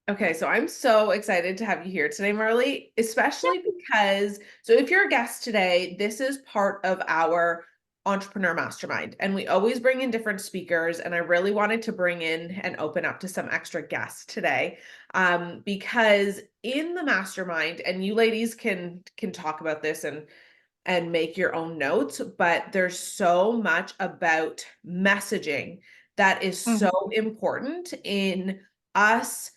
Okay, so I'm so excited to have you here today, Marley, especially because, so if you're a guest today, this is part of our entrepreneur mastermind, and we always bring in different speakers. And I really wanted to bring in and open up to some extra guests today, because in the mastermind, and you ladies can talk about this and make your own notes, but there's so much about messaging that is so Mhm. important in us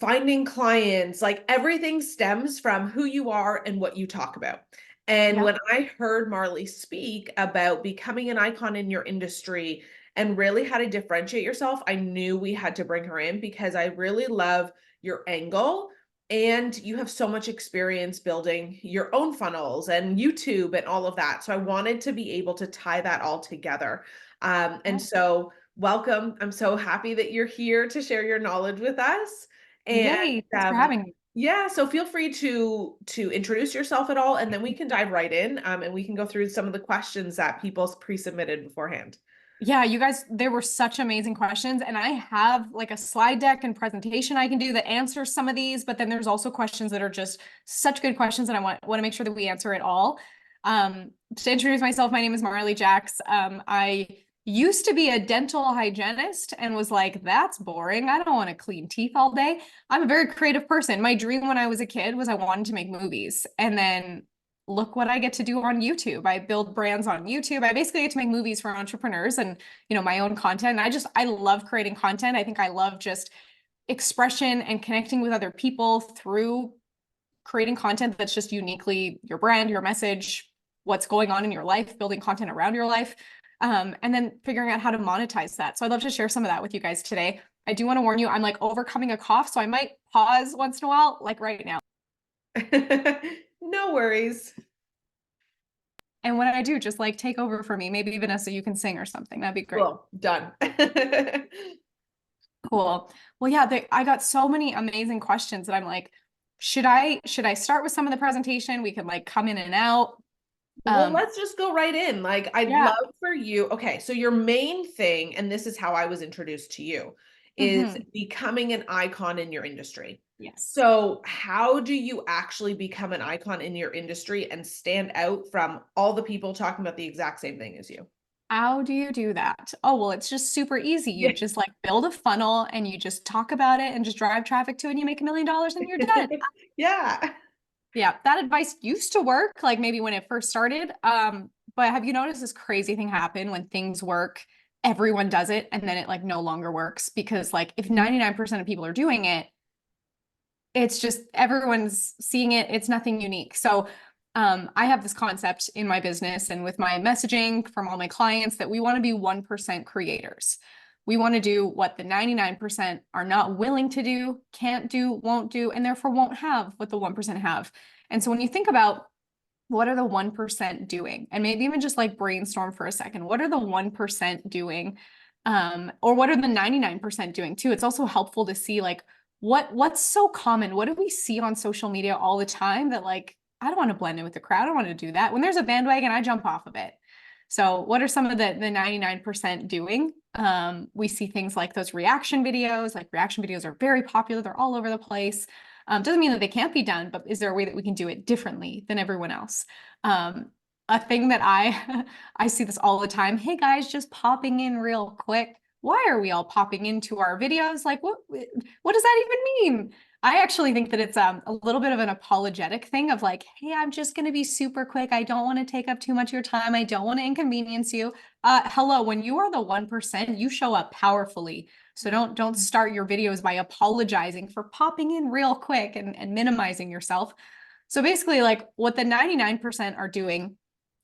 finding clients. Like everything stems from who you are and what you talk about. And Yeah. when I heard Marley speak about becoming an icon in your industry and really how to differentiate yourself, I knew we had to bring her in because I really love your angle. And you have so much experience building your own funnels and YouTube and all of that. So I wanted to be able to tie that all together. And Yeah. so, welcome. I'm so happy that you're here to share your knowledge with us. And Yay. Thanks for having me. yeah, so feel free to introduce yourself at all, and then we can dive right in, and we can go through some of the questions that people pre-submitted beforehand. Yeah, you guys, there were such amazing questions. And I have like a slide deck and presentation I can do that answers some of these, but then there's also questions that are just such good questions and I want to make sure that we answer it all. To introduce myself, my name is Marley Jaxx. I used to be a dental hygienist and was like, that's boring. I don't want to clean teeth all day. I'm a very creative person. My dream when I was a kid was I wanted to make movies. And then look what I get to do on YouTube. I build brands on YouTube. I basically get to make movies for entrepreneurs and, my own content. And I love creating content. I think I love just expression and connecting with other people through creating content that's just uniquely your brand, your message, what's going on in your life, building content around your life, and then figuring out how to monetize that. So I'd love to share some of that with you guys today. I do want to warn you, I'm like overcoming a cough, so I might pause once in a while, like right now. No worries. And when I do, just like take over for me. Maybe Vanessa, you can sing or something. That'd be great. Cool, done. Cool. Well, yeah, I got so many amazing questions that I'm like, should I start with some of the presentation? We could like come in and out. Well, Um, let's just go right in. Like, I'd yeah. love for you. Okay, so your main thing, and this is how I was introduced to you, is Hmm. becoming an icon in your industry. Yes. So, how do you actually become an icon in your industry and stand out from all the people talking about the exact same thing as you? How do you do that? Oh, well, it's just super easy. You Yeah. just like build a funnel and you just talk about it and just drive traffic to it and you make $1 million and you're done. Yeah. Yeah, that advice used to work, like maybe when it first started. But have you noticed this crazy thing happen when things work, everyone does it, and then it like no longer works? Because like if 99% of people are doing it, it's just everyone's seeing it, it's nothing unique. So I have this concept in my business and with my messaging from all my clients that we want to be 1% creators. We want to do what the 99% are not willing to do, can't do, won't do, and therefore won't have what the 1% have. And so when you think about what are the 1% doing, and maybe even just like brainstorm for a second, what are the 1% doing? Or what are the 99% doing too? It's also helpful to see like what's so common? What do we see on social media all the time that like I don't want to blend in with the crowd. I don't want to do that. When there's a bandwagon, I jump off of it. So what are some of the 99% doing? We see things like those reaction videos. Like reaction videos are very popular. They're all over the place. Doesn't mean that they can't be done, but is there a way that we can do it differently than everyone else? A thing that I see this all the time. Hey guys, just popping in real quick. Why are we all popping into our videos? Like what does that even mean? I actually think that it's a little bit of an apologetic thing of like, hey, I'm just going to be super quick. I don't want to take up too much of your time. I don't want to inconvenience you. Hello, when you are the 1%, you show up powerfully. So don't start your videos by apologizing for popping in real quick and minimizing yourself. So basically, like what the 99% are doing,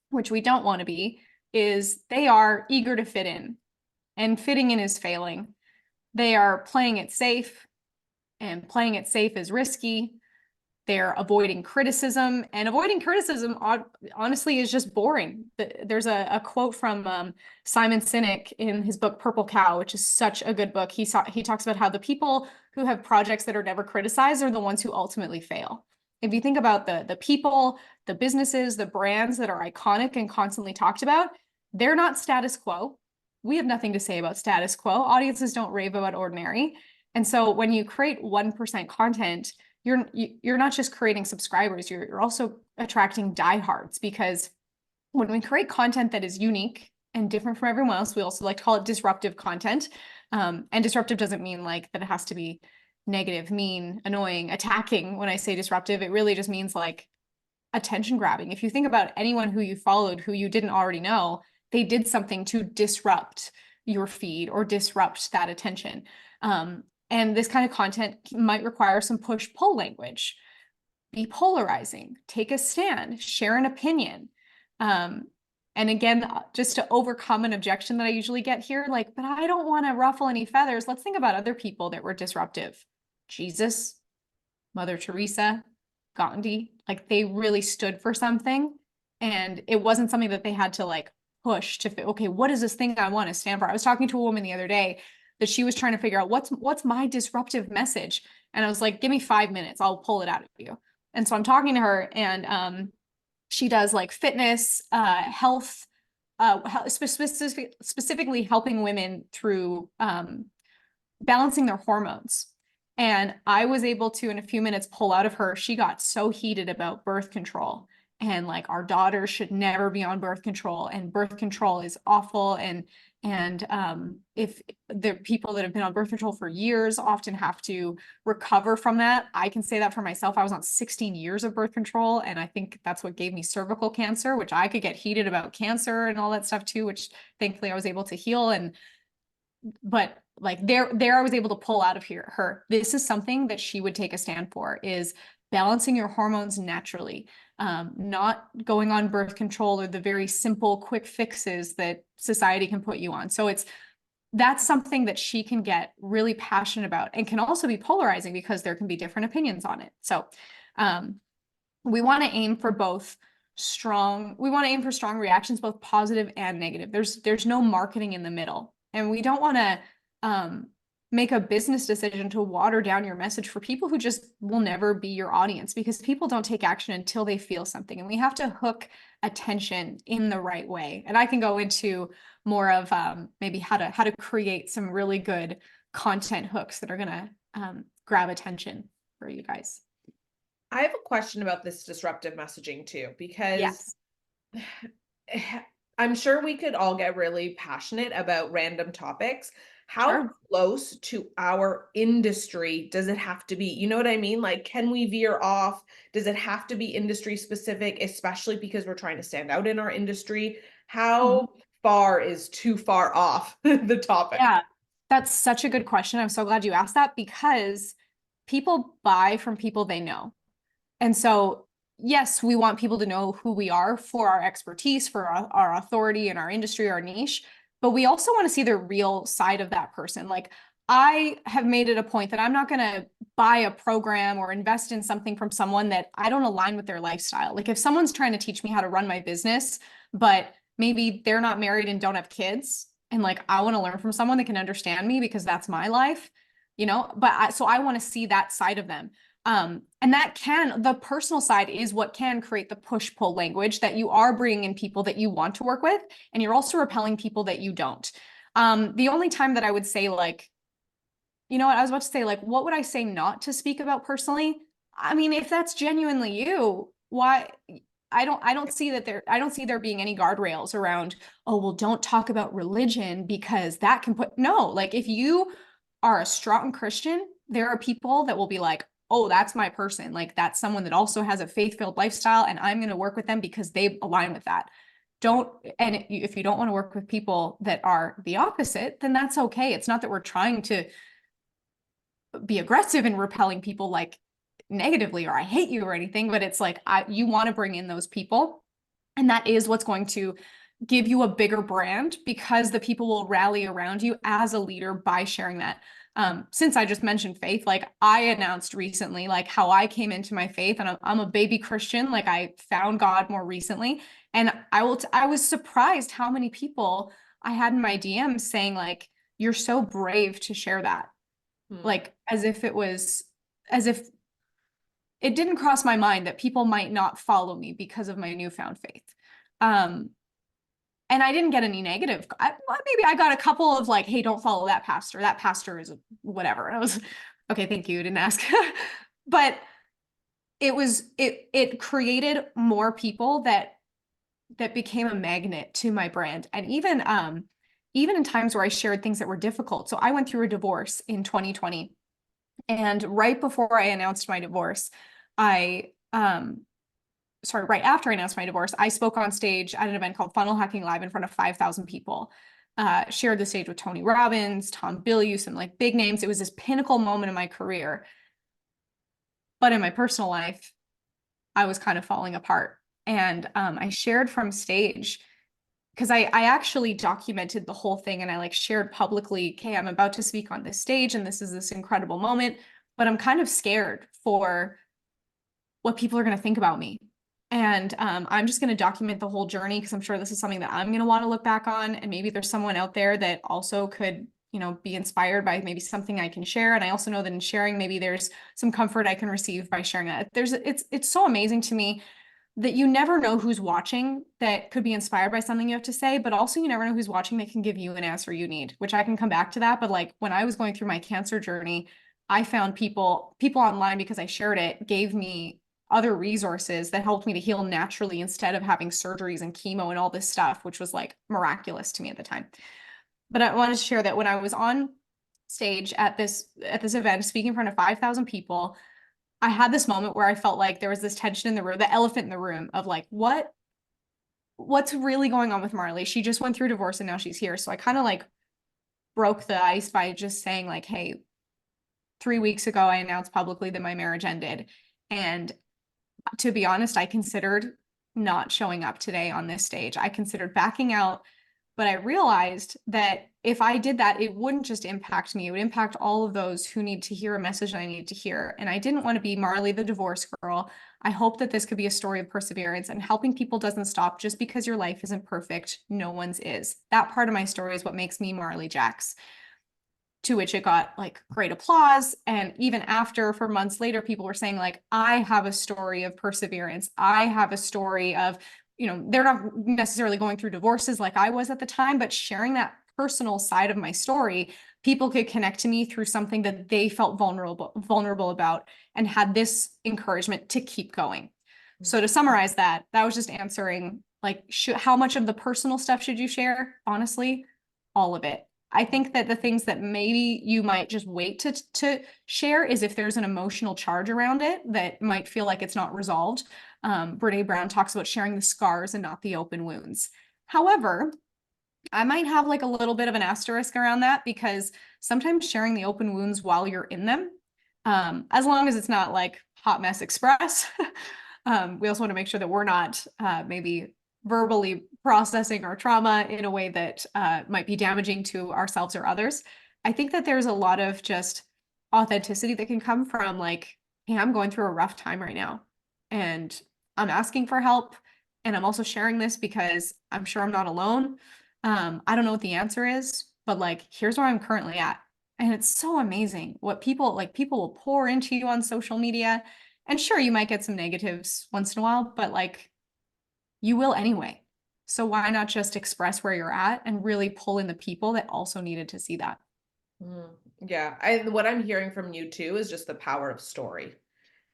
which we don't want to be, is they are eager to fit in, and fitting in is failing. They are playing it safe, and playing it safe is risky. They're avoiding criticism, and avoiding criticism honestly is just boring. There's a quote from Simon Sinek in his book Purple Cow, which is such a good book. He talks about how the people who have projects that are never criticized are the ones who ultimately fail. If you think about the people, the businesses, the brands that are iconic and constantly talked about, they're not status quo. We have nothing to say about status quo. Audiences don't rave about ordinary. And so when you create 1% content, you're not just creating subscribers, you're also attracting diehards, because when we create content that is unique and different from everyone else, we also like to call it disruptive content. And disruptive doesn't mean like that it has to be negative, mean, annoying, attacking. When I say disruptive, it really just means like attention grabbing. If you think about anyone who you followed who you didn't already know, they did something to disrupt your feed or disrupt that attention. And this kind of content might require some push-pull language. Be polarizing, take a stand, share an opinion. And again, just to overcome an objection that I usually get here, like, but I don't want to ruffle any feathers. Let's think about other people that were disruptive. Jesus, Mother Teresa, Gandhi, like they really stood for something. And it wasn't something that they had to like push to, okay, what is this thing I want to stand for? I was talking to a woman the other day that she was trying to figure out what's my disruptive message. And I was like, give me 5 minutes, I'll pull it out of you. And so I'm talking to her, and she does like fitness, health, specifically helping women through balancing their hormones. And I was able to, in a few minutes, pull out of her. She got so heated about birth control and like our daughters should never be on birth control, and birth control is awful. And if the people that have been on birth control for years often have to recover from that. I can say that for myself. I was on 16 years of birth control, and I think that's what gave me cervical cancer, which I could get heated about cancer and all that stuff too, which thankfully I was able to heal. But like there I was able to pull out of her. This is something that she would take a stand for, is balancing your hormones naturally, not going on birth control or the very simple quick fixes that society can put you on. So that's something that she can get really passionate about, and can also be polarizing because there can be different opinions on it. So we want to aim for strong reactions, both positive and negative. There's no marketing in the middle. And we don't want to make a business decision to water down your message for people who just will never be your audience, because people don't take action until they feel something. And we have to hook attention in the right way. And I can go into more of maybe how to create some really good content hooks that are going to grab attention for you guys. I have a question about this disruptive messaging too, because I'm sure we could all get really passionate about random topics. How close to our industry does it have to be? You know what I mean? Like, can we veer off? Does it have to be industry specific, especially because we're trying to stand out in our industry? How far is too far off the topic? Yeah, that's such a good question. I'm so glad you asked that, because people buy from people they know. And so, yes, we want people to know who we are for our expertise, for our authority in our industry, our niche, but we also want to see the real side of that person. Like, I have made it a point that I'm not going to buy a program or invest in something from someone that I don't align with their lifestyle. Like, if someone's trying to teach me how to run my business, but maybe they're not married and don't have kids, and like, I want to learn from someone that can understand me because that's my life, so I want to see that side of them. And the personal side is what can create the push-pull language, that you are bringing in people that you want to work with, and you're also repelling people that you don't. The only time that I would say, like, I was about to say, like, what would I say not to speak about personally? I mean, if that's genuinely you, why? I don't see there being any guardrails around, oh, well, don't talk about religion because that can no, like, if you are a strong Christian, there are people that will be like, oh, that's my person. Like, that's someone that also has a faith-filled lifestyle, and I'm going to work with them because they align with that. If you don't want to work with people that are the opposite, then that's okay. It's not that we're trying to be aggressive and repelling people like negatively, or I hate you or anything, but it's like, you want to bring in those people. And that is what's going to give you a bigger brand, because the people will rally around you as a leader by sharing that. Since I just mentioned faith, like, I announced recently, like, how I came into my faith, and I'm a baby Christian. Like, I found God more recently, and I was surprised how many people I had in my DMs saying, like, you're so brave to share that. Like, as if it didn't cross my mind that people might not follow me because of my newfound faith. And I didn't get any negative. Maybe I got a couple of like, hey, don't follow that pastor. That pastor is whatever. And I was, okay, thank you. Didn't ask. But it created more people that became a magnet to my brand. And even in times where I shared things that were difficult. So I went through a divorce in 2020. And right before I announced my divorce, right after I announced my divorce, I spoke on stage at an event called Funnel Hacking Live in front of 5,000 people. Shared the stage with Tony Robbins, Tom Bilyeu, some like big names. It was this pinnacle moment in my career. But in my personal life, I was kind of falling apart. And I shared from stage because I actually documented the whole thing, and I like shared publicly, okay, I'm about to speak on this stage and this is this incredible moment, but I'm kind of scared for what people are going to think about me. And I'm just going to document the whole journey because I'm sure this is something that I'm going to want to look back on. And maybe there's someone out there that also could, be inspired by maybe something I can share. And I also know that in sharing, maybe there's some comfort I can receive by sharing that. It's so amazing to me that you never know who's watching that could be inspired by something you have to say, but also you never know who's watching that can give you an answer you need, which I can come back to that. But like when I was going through my cancer journey, I found people online, because I shared it, gave me other resources that helped me to heal naturally instead of having surgeries and chemo and all this stuff, which was like miraculous to me at the time. But I wanted to share that when I was on stage at this event speaking in front of 5,000 people, I had this moment where I felt like there was this tension in the room, the elephant in the room of like, what's really going on with Marley? She just went through divorce and now she's here. So I kind of like broke the ice by just saying like, hey, 3 weeks ago, I announced publicly that my marriage ended. And to be honest, I considered not showing up today on this stage. I considered backing out, but I realized that if I did that, it wouldn't just impact me. It would impact all of those who need to hear a message that I need to hear. And I didn't want to be Marley, the divorce girl. I hope that this could be a story of perseverance, and helping people doesn't stop just because your life isn't perfect. No one's is. That part of my story is what makes me Marley Jaxx. To which it got like great applause. And even after, for months later, people were saying like, I have a story of perseverance. I have a story of, they're not necessarily going through divorces like I was at the time, but sharing that personal side of my story, people could connect to me through something that they felt vulnerable about, and had this encouragement to keep going. So to summarize that was just answering like, how much of the personal stuff should you share? Honestly, all of it. I think that the things that maybe you might just wait to share is if there's an emotional charge around it that might feel like it's not resolved. Brene Brown talks about sharing the scars and not the open wounds. However, I might have like a little bit of an asterisk around that, because sometimes sharing the open wounds while you're in them, as long as it's not like hot mess express, we also want to make sure that we're not maybe verbally processing our trauma in a way that might be damaging to ourselves or others. I think that there's a lot of just authenticity that can come from like, hey, I'm going through a rough time right now and I'm asking for help. And I'm also sharing this because I'm sure I'm not alone. I don't know what the answer is, but like, here's where I'm currently at. And it's so amazing what people will pour into you on social media. And sure, you might get some negatives once in a while, but like, you will anyway. So why not just express where you're at and really pull in the people that also needed to see that? Yeah. What I'm hearing from you too is just the power of story.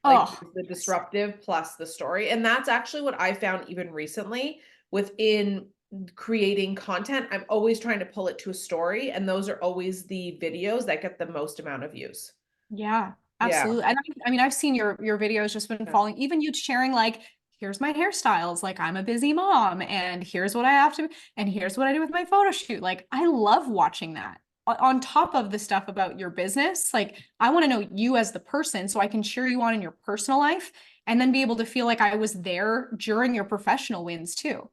Like Oh, the yes. disruptive plus the story. And that's actually what I found even recently within creating content. I'm always trying to pull it to a story, and those are always the videos that get the most amount of views. Yeah, Yeah. absolutely. And I mean, I've seen your videos just been Yeah. falling, even you sharing like, here's my hairstyles, like I'm a busy mom, and here's what I have to, and here's what I do with my photo shoot. Like, I love watching that. On top of the stuff about your business, like I want to know you as the person so I can cheer you on in your personal life, and then be able to feel like I was there during your professional wins too.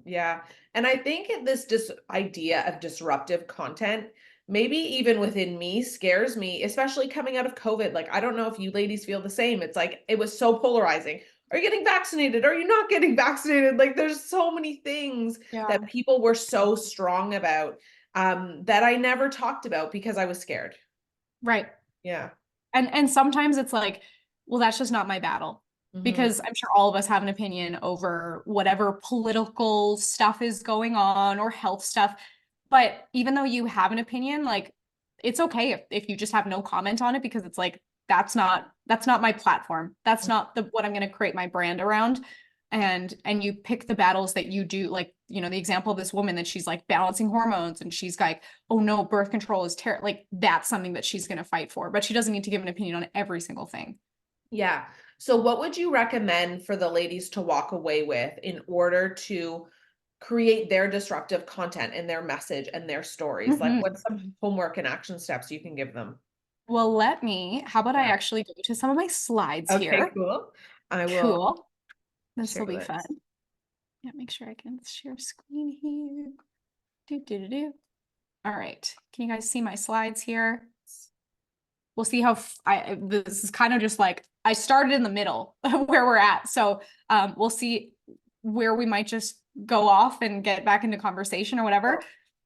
Yeah. And I think this idea of disruptive content, maybe even within me, scares me, especially coming out of COVID. Like, I don't know if you ladies feel the same. It's like, it was so polarizing. Are you getting vaccinated? Are you not getting vaccinated? Like, there's so many things Yeah. that people were so strong about, that I never talked about because I was scared. Right. Yeah. And sometimes it's like, well, that's just not my battle. Mhm. because I'm sure all of us have an opinion over whatever political stuff is going on or health stuff. But even though you have an opinion, like it's okay if you just have no comment on it, because it's like that's not my platform. That's not the what I'm going to create my brand around. And you pick the battles that you do, like, you know, the example of this woman that she's like balancing hormones and she's like, oh no, birth control is terrible. Like that's something that she's going to fight for, but she doesn't need to give an opinion on every single thing. Yeah. So what would you recommend for the ladies to walk away with in order to create their disruptive content and their message and their stories? Like Mhm. what's some homework and action steps you can give them? Well, how about I Yeah. actually go to some of my slides Okay, here? cool. I will Cool. This share will be fun. this. Yeah, make sure I can share screen here. Do, do, do, do. All right. Can you guys see my slides here? We'll see how this is kind of just like I started in the middle where we're at. So we'll see where we might just go off and get back into conversation or whatever.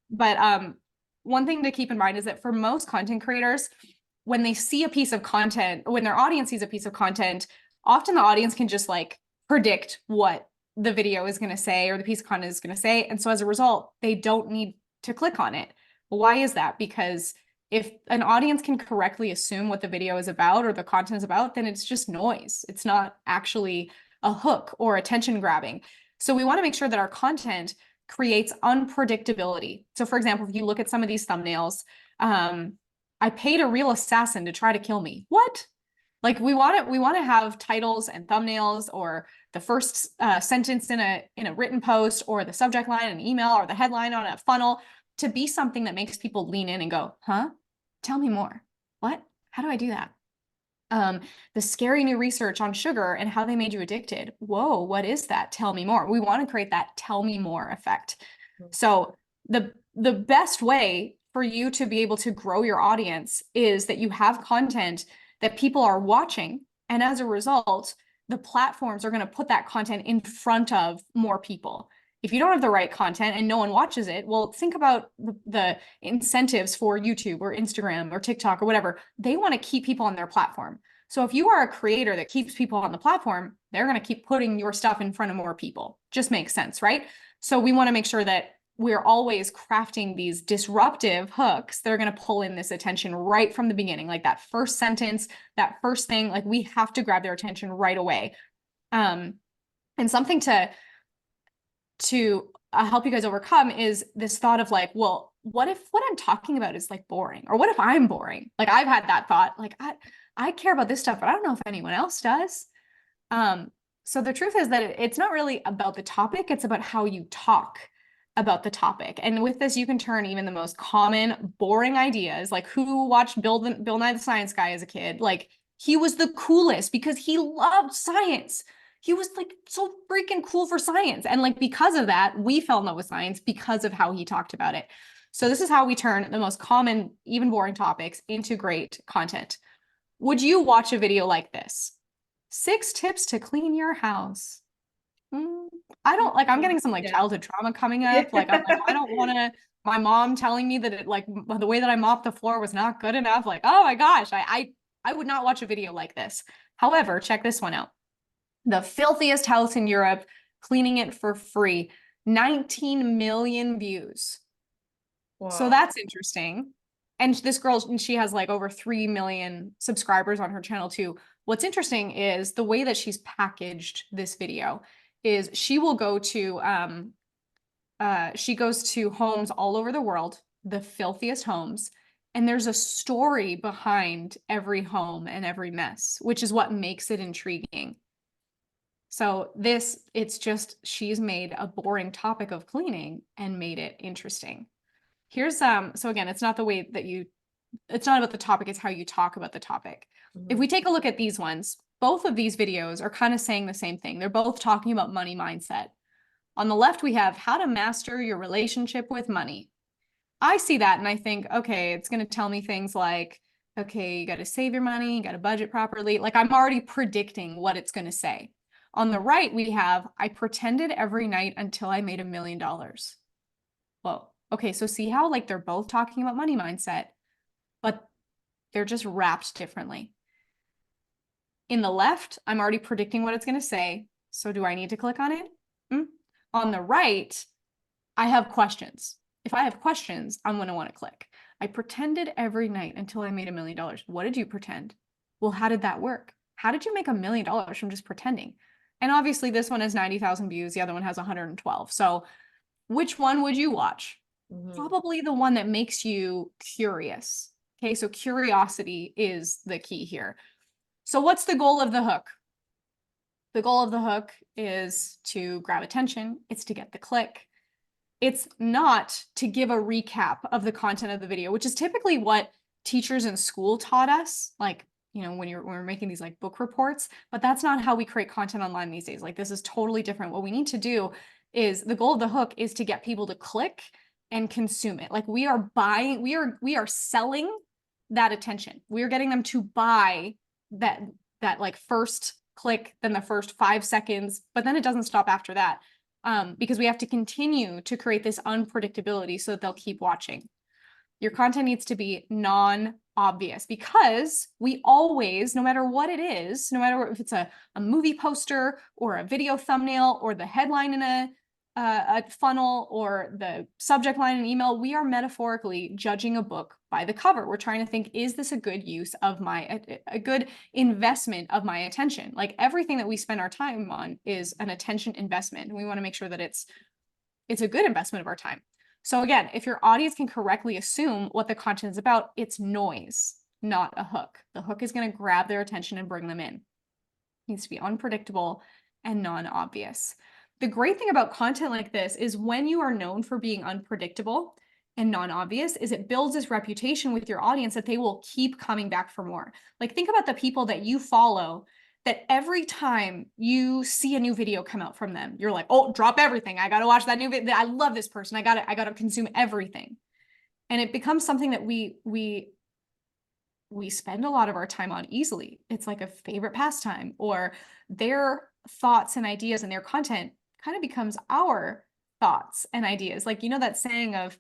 But one thing to keep in mind is that for most content creators, when they see a piece of content, when their audience sees a piece of content, often the audience can just like predict what the video is going to say or the piece of content is going to say. And so as a result, they don't need to click on it. Why is that? Because if an audience can correctly assume what the video is about or the content is about, then it's just noise. It's not actually a hook or attention grabbing. So we want to make sure that our content creates unpredictability. So for example, if you look at some of these thumbnails, I paid a real assassin to try to kill me. What? Like we want to have titles and thumbnails, or the first sentence in a written post, or the subject line in an email, or the headline on a funnel, to be something that makes people lean in and go, huh? Tell me more. What? How do I do that? The scary new research on sugar and how they made you addicted. Whoa, what is that? Tell me more. We want to create that tell me more effect. So the best way for you to be able to grow your audience is that you have content that people are watching. And as a result, the platforms are going to put that content in front of more people. If you don't have the right content and no one watches it, well, think about the incentives for YouTube or Instagram or TikTok or whatever. They want to keep people on their platform. So if you are a creator that keeps people on the platform, they're going to keep putting your stuff in front of more people. Just makes sense, right? So we want to make sure that we're always crafting these disruptive hooks that are going to pull in this attention right from the beginning, like that first sentence, that first thing. Like we have to grab their attention right away. And something to help you guys overcome is this thought of like, well, what if what I'm talking about is like boring, or what if I'm boring? Like I've had that thought, like I care about this stuff, but I don't know if anyone else does. um so the truth is that it's not really about the topic, it's about how you talk about the topic. And with this, you can turn even the most common boring ideas, like who watched Bill Nye the Science Guy as a kid, like he was the coolest because he loved science. He was like so freaking cool for science. And like because of that, we fell in love with science because of how he talked about it. So this is how we turn the most common, even boring topics into great content. Would you watch a video like this? 6 tips to clean your house. Mm, I don't like, I'm getting some like Yeah. childhood trauma coming Yeah. up. Like, I'm like, I don't want to, my mom telling me that it like the way that I mopped the floor was not good enough. Like, oh my gosh, I would not watch a video like this. However, check this one out. The filthiest house in Europe, cleaning it for free. 19 million views. So Wow. that's interesting. And this girl, she has like over 3 million subscribers on her channel too. What's interesting is the way that she's packaged this video is she goes to homes all over the world, the filthiest homes, and there's a story behind every home and every mess, which is what makes it intriguing. So it's just she's made a boring topic of cleaning and made it interesting. Here's so again, it's not about the topic, it's how you talk about the topic. If Mhm. we take a look at these ones, both of these videos are kind of saying the same thing. They're both talking about money mindset. On the left, we have how to master your relationship with money. I see that and I think, okay, it's going to tell me things like, okay, you got to save your money, you got to budget properly. Like I'm already predicting what it's going to say. On the right, we have, I pretended every night until I made $1 million. Whoa. Okay, so see how like they're both talking about money mindset, but they're just wrapped differently. In the left, I'm already predicting what it's going to say. So do I need to click on it? On the right, I have questions. If I have questions, I'm going to want to click. I pretended every night until I made $1 million. What did you pretend? Well, how did that work? How did you make $1 million from just pretending? And obviously this one has 90,000 views. The other one has 112. So which one would you watch? Probably the one that makes you curious. Okay, so curiosity is the key here. So what's the goal of the hook? The goal of the hook is to grab attention. It's to get the click. It's not to give a recap of the content of the video, which is typically what teachers in school taught us. Like, you know, when we're making these like book reports, but that's not how we create content online these days. Like, this is totally different. What we need to do is, the goal of the hook is to get people to click and consume it. Like, we are buying, we are selling that attention. We are getting them to buy that like first click, then the first 5 seconds, but then it doesn't stop after that. Because we have to continue to create this unpredictability so that they'll keep watching. Your content needs to be non-obvious, because we always, no matter what it is, no matter if it's a movie poster or a video thumbnail or the headline in a funnel or the subject line in an email, we are metaphorically judging a book by the cover. We're trying to think, is this a good use of a good investment of my attention? Like, everything that we spend our time on is an attention investment. And we want to make sure that it's a good investment of our time. So again, if your audience can correctly assume what the content is about, it's noise, not a hook. The hook is going to grab their attention and bring them in. It needs to be unpredictable and non-obvious. The great thing about content like this is, when you are known for being unpredictable and non-obvious, is it builds this reputation with your audience that they will keep coming back for more. Like, think about the people that you follow, that every time you see a new video come out from them, you're like, oh, drop everything. I got to watch that new video. I love this person. I got to consume everything. And it becomes something that we spend a lot of our time on easily. It's like a favorite pastime, or their thoughts and ideas and their content kind of becomes our thoughts and ideas. Like, you know, that saying of,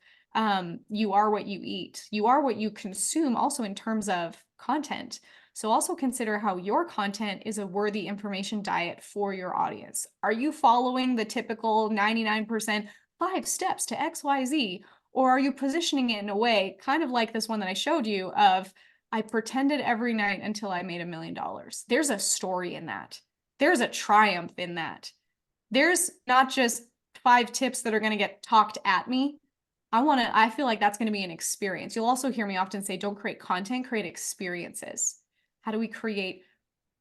you are what you eat. You are what you consume, also in terms of content. So also consider how your content is a worthy information diet for your audience. Are you following the typical 99% 5 steps to XYZ? Or are you positioning it in a way, kind of like this one that I showed you of, I pretended every night until I made $1 million. There's a story in that. There's a triumph in that. There's not just 5 tips that are going to get talked at me. I feel like that's going to be an experience. You'll also hear me often say, don't create content, create experiences. How do we create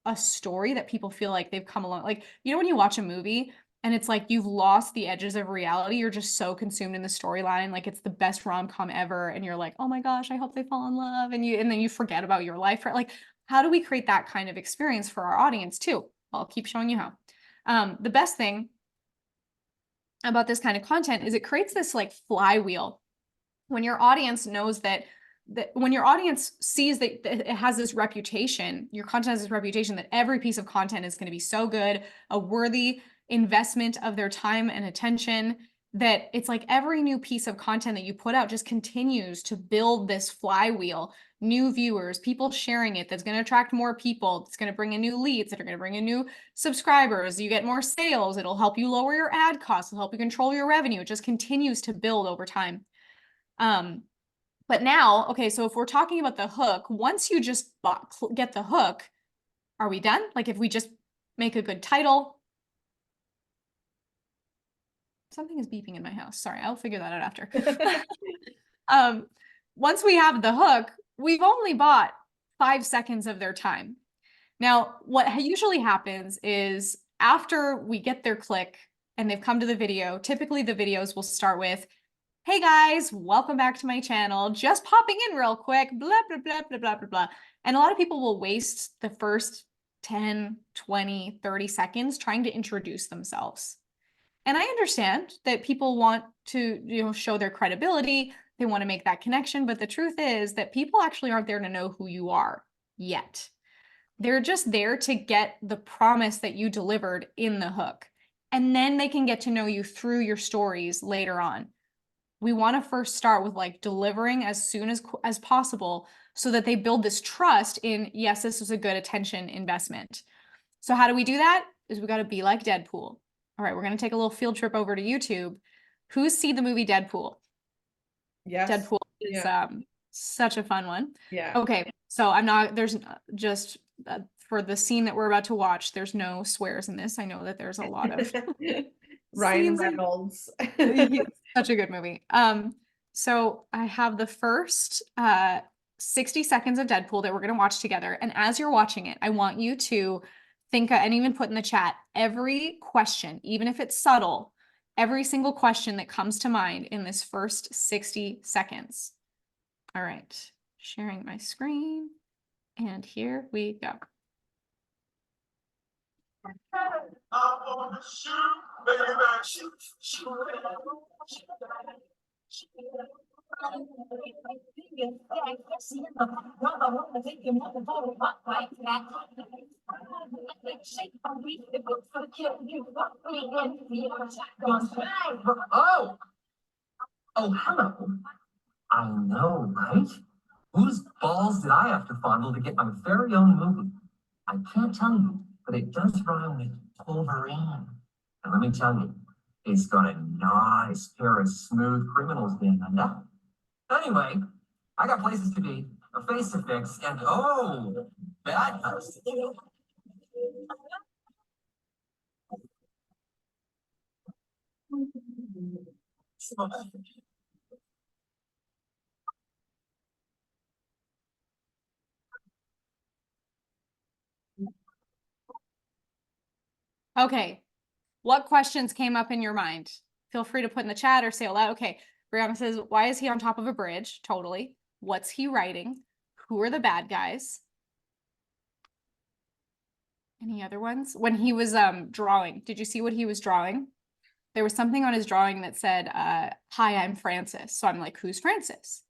a story that people feel like they've come along? Like, you know, when you watch a movie and it's like you've lost the edges of reality, you're just so consumed in the storyline, like it's the best rom-com ever, and you're like, oh my gosh, I hope they fall in love, and then you forget about your life, right? Like, how do we create that kind of experience for our audience too? I'll keep showing you how. The best thing about this kind of content is it creates this like flywheel. When your audience knows that when your audience sees that it has this reputation, your content has this reputation that every piece of content is going to be so good, a worthy investment of their time and attention, that it's like every new piece of content that you put out just continues to build this flywheel, new viewers, people sharing it, that's going to attract more people, it's going to bring in new leads, that are going to bring in new subscribers, you get more sales, it'll help you lower your ad costs, it'll help you control your revenue. It just continues to build over time. But now, okay, so if we're talking about the hook, once you just get the hook, are we done? Like, if we just make a good title. Something is beeping in my house. Sorry, I'll figure that out after. Once we have the hook, we've only bought 5 seconds of their time. Now, what usually happens is, after we get their click and they've come to the video, typically the videos will start with, hey guys, welcome back to my channel. Just popping in real quick, blah, blah, blah, blah, blah, blah, blah. And a lot of people will waste the first 10, 20, 30 seconds trying to introduce themselves. And I understand that people want to, you know, show their credibility. They want to make that connection. But the truth is that people actually aren't there to know who you are yet. They're just there to get the promise that you delivered in the hook. And then they can get to know you through your stories later on. we want to first start with like delivering as soon as possible so that they build this trust in, yes, this was a good attention investment. So how do we do that? Is we got to be like Deadpool. All right, we're going to take a little field trip over to YouTube. Who's seen the movie Deadpool? Yes. Deadpool is such a fun one. Yeah. Okay, so I'm not, there's just for the scene that we're about to watch, there's no swears in this. I know that there's a lot of Ryan Reynolds. such a good movie. So I have the first 60 seconds of Deadpool that we're going to watch together. And as you're watching it, I want you to think and even put in the chat every question, even if it's subtle, every single question that comes to mind in this first 60 seconds. All right, sharing my screen. And here we go. Oh, hello. I know, right? Whose balls did I have to fondle to get my very own movie? I can't tell you, but it does rhyme with Wolverine. And let me tell you, it's got a nice pair of smooth criminals behind that. Anyway, I got places to be, a face to fix, and oh, bad guys. Okay, what questions came up in your mind? Feel free to put in the chat or say aloud. Okay, Brianna says, why is he on top of a bridge? Totally. What's he writing? Who are the bad guys? Any other ones? When he was drawing, did you see what he was drawing? There was something on his drawing that said, hi, I'm Francis. So I'm like, who's Francis?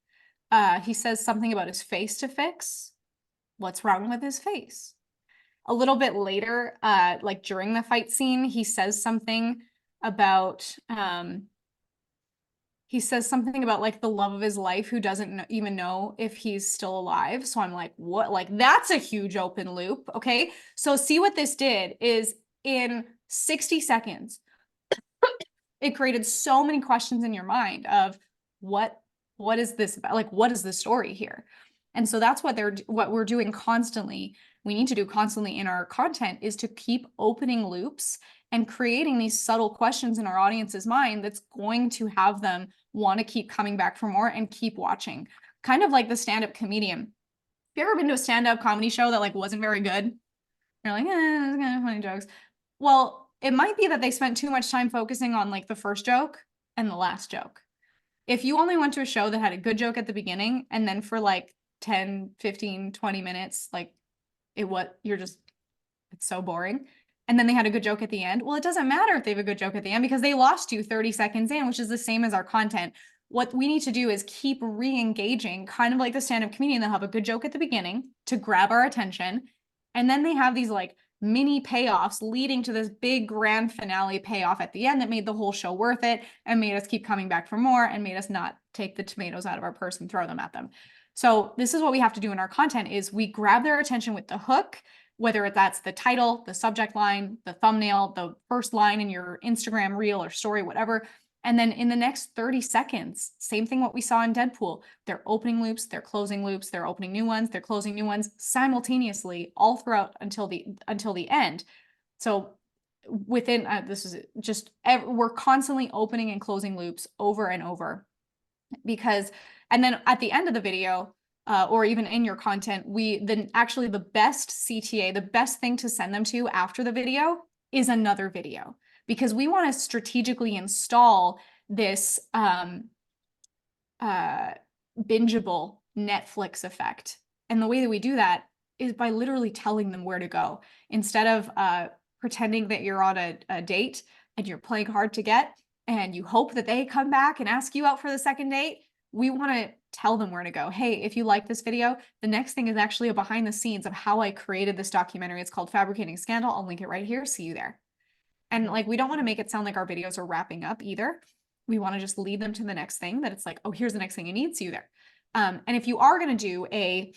He says something about his face to fix. What's wrong with his face? A little bit later, like during the fight scene, he says something about like the love of his life who doesn't even know if he's still alive. So I'm like, what? Like that's a huge open loop. Okay. So see what this did is in 60 seconds, it created so many questions in your mind of what is this about? Like, what is the story here? And so that's what we're doing constantly. We need to do constantly in our content is to keep opening loops and creating these subtle questions in our audience's mind that's going to have them want to keep coming back for more and keep watching. Kind of like the stand-up comedian. Have you ever been to a stand-up comedy show that like wasn't very good? You're like, it's kind of funny jokes. Well, it might be that they spent too much time focusing on like the first joke and the last joke. If you only went to a show that had a good joke at the beginning and then for like 10, 15, 20 minutes, like it's so boring. And then they had a good joke at the end. Well, it doesn't matter if they have a good joke at the end because they lost you 30 seconds in, which is the same as our content. What we need to do is keep re-engaging, kind of like the stand-up comedian. They'll have a good joke at the beginning to grab our attention. And then they have these like mini payoffs leading to this big grand finale payoff at the end that made the whole show worth it and made us keep coming back for more and made us not take the tomatoes out of our purse and throw them at them. So this is what we have to do in our content is we grab their attention with the hook, whether that's the title, the subject line, the thumbnail, the first line in your Instagram reel or story, whatever. And then in the next 30 seconds, same thing what we saw in Deadpool, they're opening loops, they're closing loops, they're opening new ones, they're closing new ones simultaneously all throughout until the end. So within, this is just, we're constantly opening and closing loops over and over because, and then at the end of the video, or even in your content, actually the best CTA, the best thing to send them to after the video is another video because we want to strategically install this bingeable Netflix effect. And the way that we do that is by literally telling them where to go instead of pretending that you're on a date and you're playing hard to get and you hope that they come back and ask you out for the second date. We want to tell them where to go. Hey, if you like this video, the next thing is actually a behind the scenes of how I created this documentary. It's called Fabricating Scandal. I'll link it right here. See you there. And like, we don't want to make it sound like our videos are wrapping up either. we want to just lead them to the next thing, that it's like, oh, here's the next thing you need, see you there. And if you are going to do a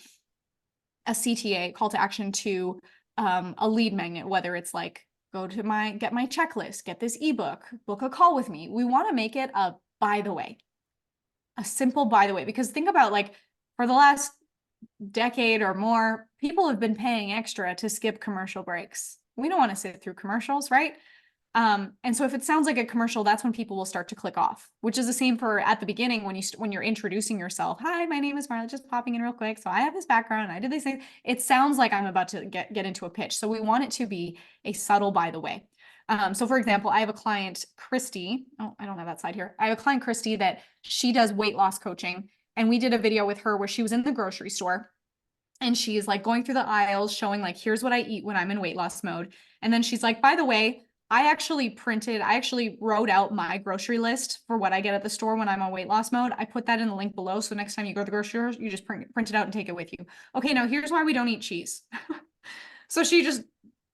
CTA, call to action, to a lead magnet, whether it's like, go to get my checklist, get this ebook, book a call with me, we want to make it a by the way, a simple by the way, because think about, like, for the last decade or more, people have been paying extra to skip commercial breaks. We don't want to sit through commercials, right? And so if it sounds like a commercial, that's when people will start to click off, which is the same for at the beginning when you're introducing yourself. Hi, my name is Marley, just popping in real quick. So I have this background, I did these things. It sounds like I'm about to get into a pitch. So we want it to be a subtle by the way. So for example, I have a client, Christy. Oh, I don't have that slide here. I have a client, Christy, that she does weight loss coaching. And we did a video with her where she was in the grocery store and she's like going through the aisles showing like, here's what I eat when I'm in weight loss mode. And then she's like, by the way, I actually wrote out my grocery list for what I get at the store when I'm on weight loss mode. I put that in the link below. So next time you go to the grocery store, you just print it out and take it with you. Okay, now here's why we don't eat cheese. So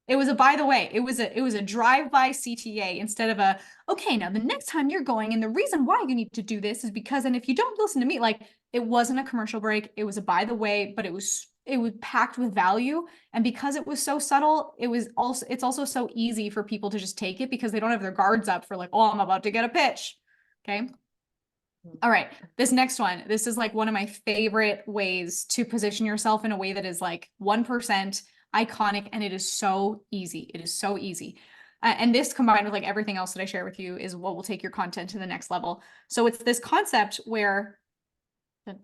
it was a by the way, it was a drive-by CTA instead of a, okay, now the next time you're going, and the reason why you need to do this is because, and if you don't listen to me, like, it wasn't a commercial break, it was a by the way, but it was packed with value. And because it was so subtle, it's also so easy for people to just take it because they don't have their guards up for like, oh, I'm about to get a pitch. Okay. All right. This next one, this is like one of my favorite ways to position yourself in a way that is like 1% iconic. And it is so easy. It is so easy. And this combined with like everything else that I share with you is what will take your content to the next level. So it's this concept where, all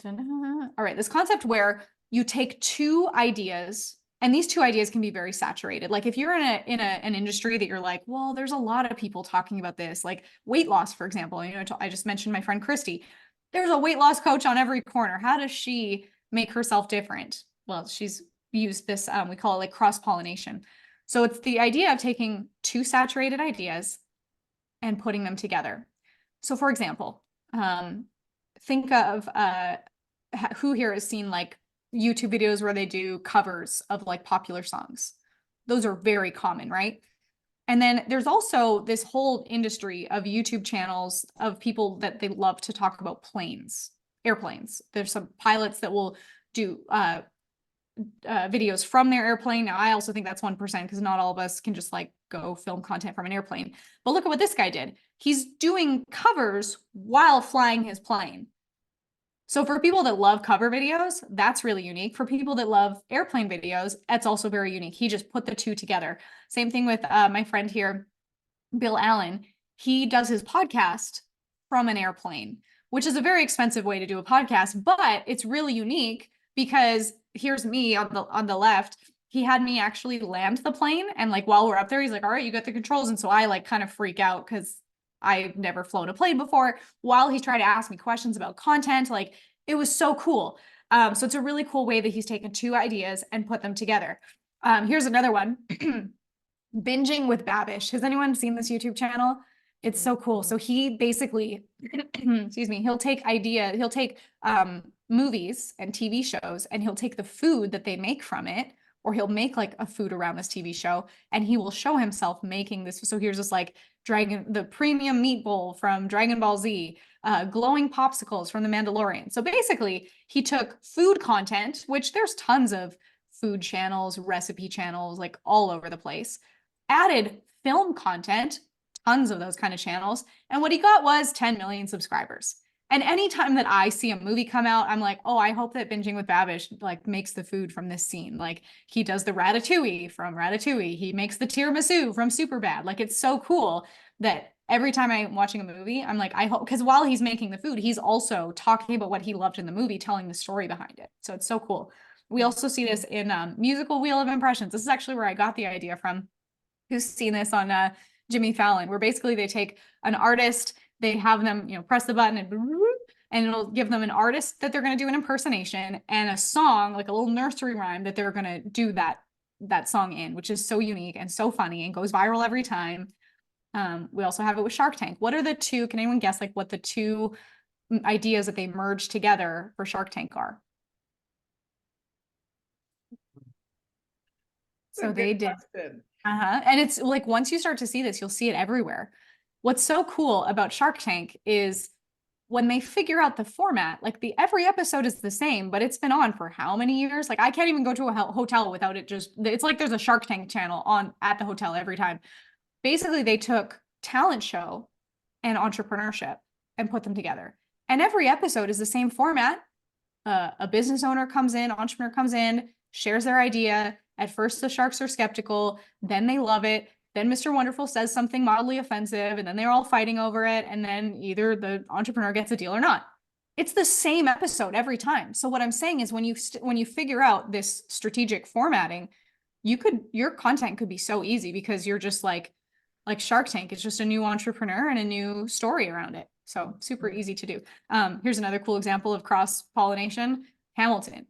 right, this concept where you take two ideas, and these two ideas can be very saturated. Like if you're in an industry that you're like, well, there's a lot of people talking about this, like weight loss, for example. You know, I just mentioned my friend Christy. There's a weight loss coach on every corner. How does she make herself different? Well, she's used this, we call it like cross-pollination. So it's the idea of taking two saturated ideas and putting them together. So for example, think of who here has seen like YouTube videos where they do covers of like popular songs. Those are very common, right? And then there's also this whole industry of YouTube channels of people that they love to talk about airplanes. There's some pilots that will do videos from their airplane. Now, I also think that's 1% because not all of us can just like go film content from an airplane. But look at what this guy did. He's doing covers while flying his plane. So for people that love cover videos, that's really unique. For people that love airplane videos, that's also very unique. He just put the two together. Same thing with my friend here, Bill Allen. He does his podcast from an airplane, which is a very expensive way to do a podcast, but it's really unique because here's me on the left. He had me actually land the plane, and like while we're up there, he's like, all right, you got the controls. And so I like kind of freak out because I've never flown a plane before, while he's trying to ask me questions about content. Like, it was so cool. So it's a really cool way that he's taken two ideas and put them together. Here's another one. Binging with Babish. Has anyone seen this YouTube channel? It's so cool. So he basically, excuse me, he'll take movies and TV shows, and he'll take the food that they make from it, or he'll make like a food around this TV show, and he will show himself making this. So here's this like the premium meat bowl from Dragon Ball Z, glowing popsicles from The Mandalorian. So basically he took food content, which there's tons of food channels, recipe channels, like all over the place, added film content, tons of those kind of channels. And what he got was 10 million subscribers. And anytime that I see a movie come out, I'm like, oh, I hope that Binging with Babish like makes the food from this scene. Like he does the ratatouille from Ratatouille. He makes the tiramisu from Superbad. Like it's so cool that every time I'm watching a movie, I'm like, I hope, because while he's making the food, he's also talking about what he loved in the movie, telling the story behind it. So it's so cool. We also see this in Musical Wheel of Impressions. This is actually where I got the idea from. Who's seen this on Jimmy Fallon, where basically they take an artist, they have them, you know, press the button and it'll give them an artist that they're going to do an impersonation and a song, like a little nursery rhyme that they're going to do that song in, which is so unique and so funny and goes viral every time. We also have it with Shark Tank. What are the two, can anyone guess like what the two ideas that they merged together for Shark Tank are? So they did. And it's like, once you start to see this, you'll see it everywhere. what's so cool about Shark Tank is when they figure out the format, like every episode is the same, but it's been on for how many years? Like I can't even go to a hotel without it. It's like there's a Shark Tank channel on at the hotel every time. Basically, they took talent show and entrepreneurship and put them together. And every episode is the same format. A business owner comes in, entrepreneur comes in, shares their idea. At first, the sharks are skeptical, then they love it. Then Mr. Wonderful says something mildly offensive, and then they're all fighting over it. And then either the entrepreneur gets a deal or not. It's the same episode every time. So what I'm saying is when you figure out this strategic formatting, your content could be so easy because you're just like Shark Tank. It's just a new entrepreneur and a new story around it. So super easy to do. Here's another cool example of cross-pollination. Hamilton.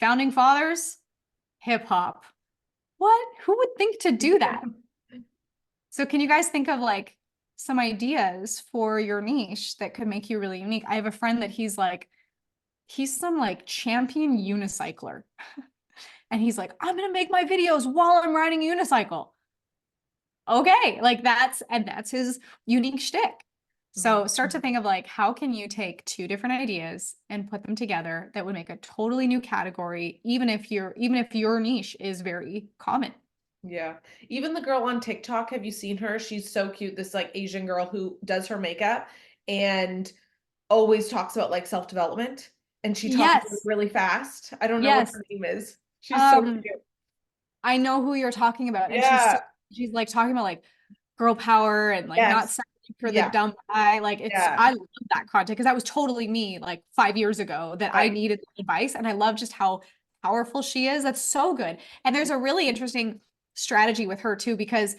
Founding fathers, hip hop. What? Who would think to do that? So can you guys think of like some ideas for your niche that could make you really unique? I have a friend that he's some like champion unicycler. And he's like, I'm gonna make my videos while I'm riding a unicycle. Okay, like that's his unique shtick. So start to think of like, how can you take two different ideas and put them together that would make a totally new category, even if your niche is very common. Yeah. Even the girl on TikTok, have you seen her? She's so cute. This like Asian girl who does her makeup and always talks about like self-development. And she talks Yes. really fast. I don't know what Yes. her name is. She's so cute. I know who you're talking about. And Yeah. she's like talking about like girl power and like not Yes. settling for the dumb guy. Like Yeah. I love that content because that was totally me like 5 years ago that I Right. needed advice. And I love just how powerful she is. That's so good. And there's a really interesting strategy with her too, because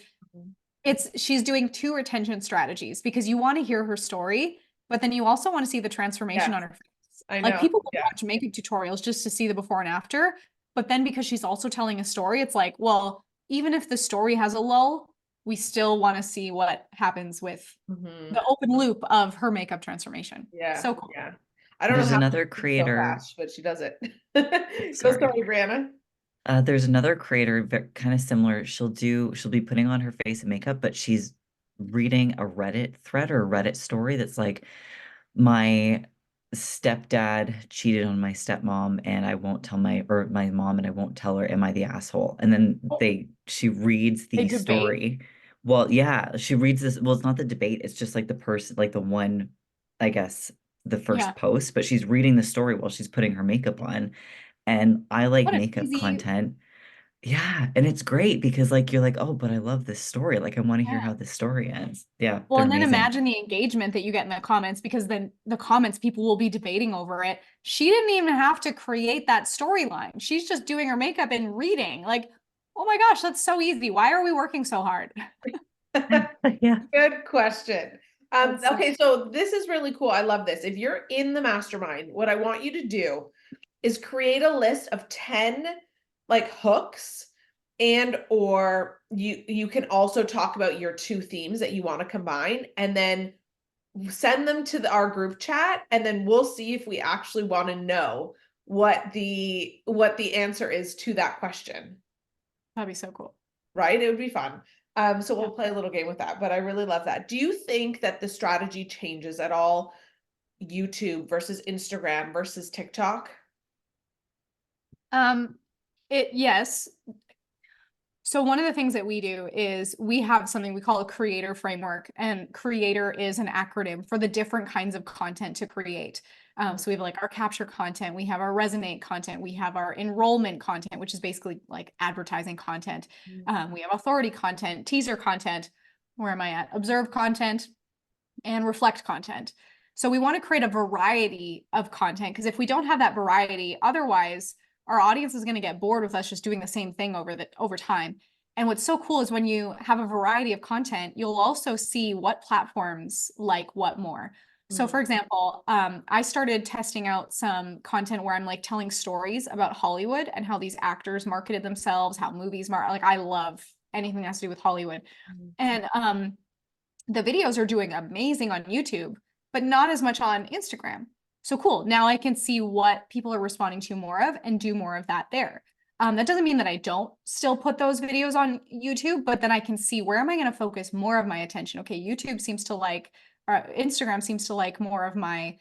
she's doing two retention strategies because you want to hear her story, but then you also want to see the transformation on her face. I Like know. people will Yeah. watch makeup tutorials just to see the before and after, but then because she's also telling a story, it's like, well, even if the story has a lull, we still want to see what happens with the open loop of her makeup transformation. Yeah. So cool. Yeah. I don't There's know how another she's so creator. fast, but she does it. Go Sorry. story, Brianna. There's another creator kind of similar. She'll be putting on her face and makeup, but she's reading a Reddit thread or a Reddit story that's like, my stepdad cheated on my stepmom and I won't tell my mom and I won't tell her, am I the asshole? And then she reads the story. Well, yeah, she reads this. Well, it's not the debate, it's just like the person, like the one, I guess, the first post, but she's reading the story while she's putting her makeup on. And I like makeup content. Yeah, and it's great because like you're like, oh, but I love this story. Like I want to hear how this story ends. Yeah, well, they're and then amazing. imagine the engagement that you get in the comments, because then the comments, people will be debating over it. She didn't even have to create that storyline. She's just doing her makeup and reading. Like, oh my gosh, that's so easy. Why are we working so hard? Yeah. Good question. Okay, so this is really cool. I love this. If you're in the mastermind, what I want you to do is create a list of 10 like hooks, and or you can also talk about your two themes that you want to combine, and then send them to our group chat, and then we'll see if we actually want to know what the answer is to that question. That'd be so cool. Right? It would be fun. So we'll play a little game with that, but I really love that. Do you think that the strategy changes at all, YouTube versus Instagram versus TikTok? Yes. So one of the things that we do is we have something we call a creator framework, and creator is an acronym for the different kinds of content to create. So we have like our capture content, we have our resonate content, we have our enrollment content, which is basically like advertising content. We have authority content, teaser content, where am I at? Observe content, and reflect content. So we want to create a variety of content, because if we don't have that variety, otherwise our audience is going to get bored with us just doing the same thing over time. And what's so cool is when you have a variety of content, you'll also see what platforms like what more. So for example, I started testing out some content where I'm like telling stories about Hollywood and how these actors marketed themselves, how movies like I love anything that has to do with Hollywood. And the videos are doing amazing on YouTube, but not as much on Instagram. So cool. Now I can see what people are responding to more of and do more of that there. That doesn't mean that I don't still put those videos on YouTube, but then I can see where am I going to focus more of my attention. Okay, YouTube seems to like, or Instagram seems to like more of my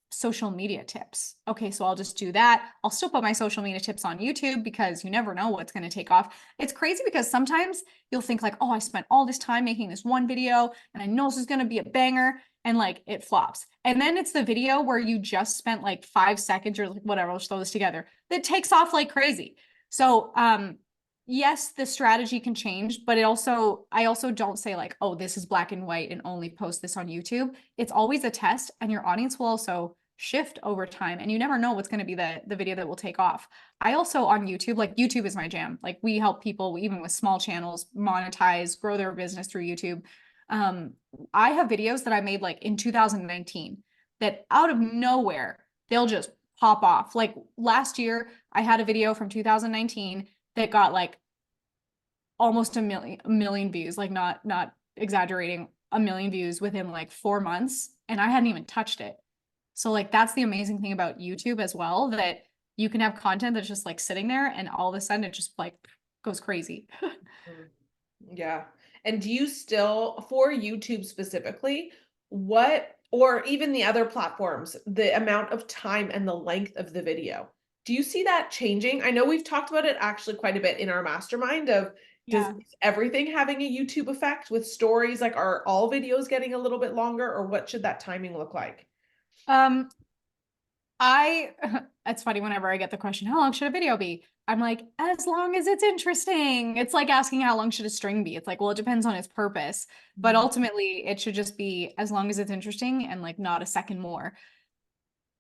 social media tips. Okay, so I'll just do that. I'll still put my social media tips on YouTube because you never know what's going to take off. It's crazy because sometimes you'll think like, oh, I spent all this time making this one video and I know this is going to be a banger, and like it flops. And then it's the video where you just spent like 5 seconds or like whatever, let's throw this together, that takes off like crazy. So yes, the strategy can change, but I also don't say like, oh, this is black and white and only post this on YouTube. It's always a test, and your audience will also shift over time, and you never know what's going to be the video that will take off. I also on YouTube, like YouTube is my jam. Like we help people even with small channels monetize, grow their business through YouTube. I have videos that I made like in 2019 that out of nowhere, they'll just pop off. Like last year, I had a video from 2019 that got like almost a million views, like not exaggerating, a million views within like 4 months, and I hadn't even touched it. So like that's the amazing thing about YouTube as well, that you can have content that's just like sitting there and all of a sudden it just like goes crazy. Yeah. And do you still, for YouTube specifically, what, or even the other platforms, the amount of time and the length of the video, do you see that changing? I know we've talked about it actually quite a bit in our mastermind of, does everything having a YouTube effect with stories? Like, are all videos getting a little bit longer, or what should that timing look like? It's funny whenever I get the question, how long should a video be? I'm like, as long as it's interesting. It's like asking how long should a string be? It's like, well, it depends on its purpose, but ultimately it should just be as long as it's interesting and like not a second more.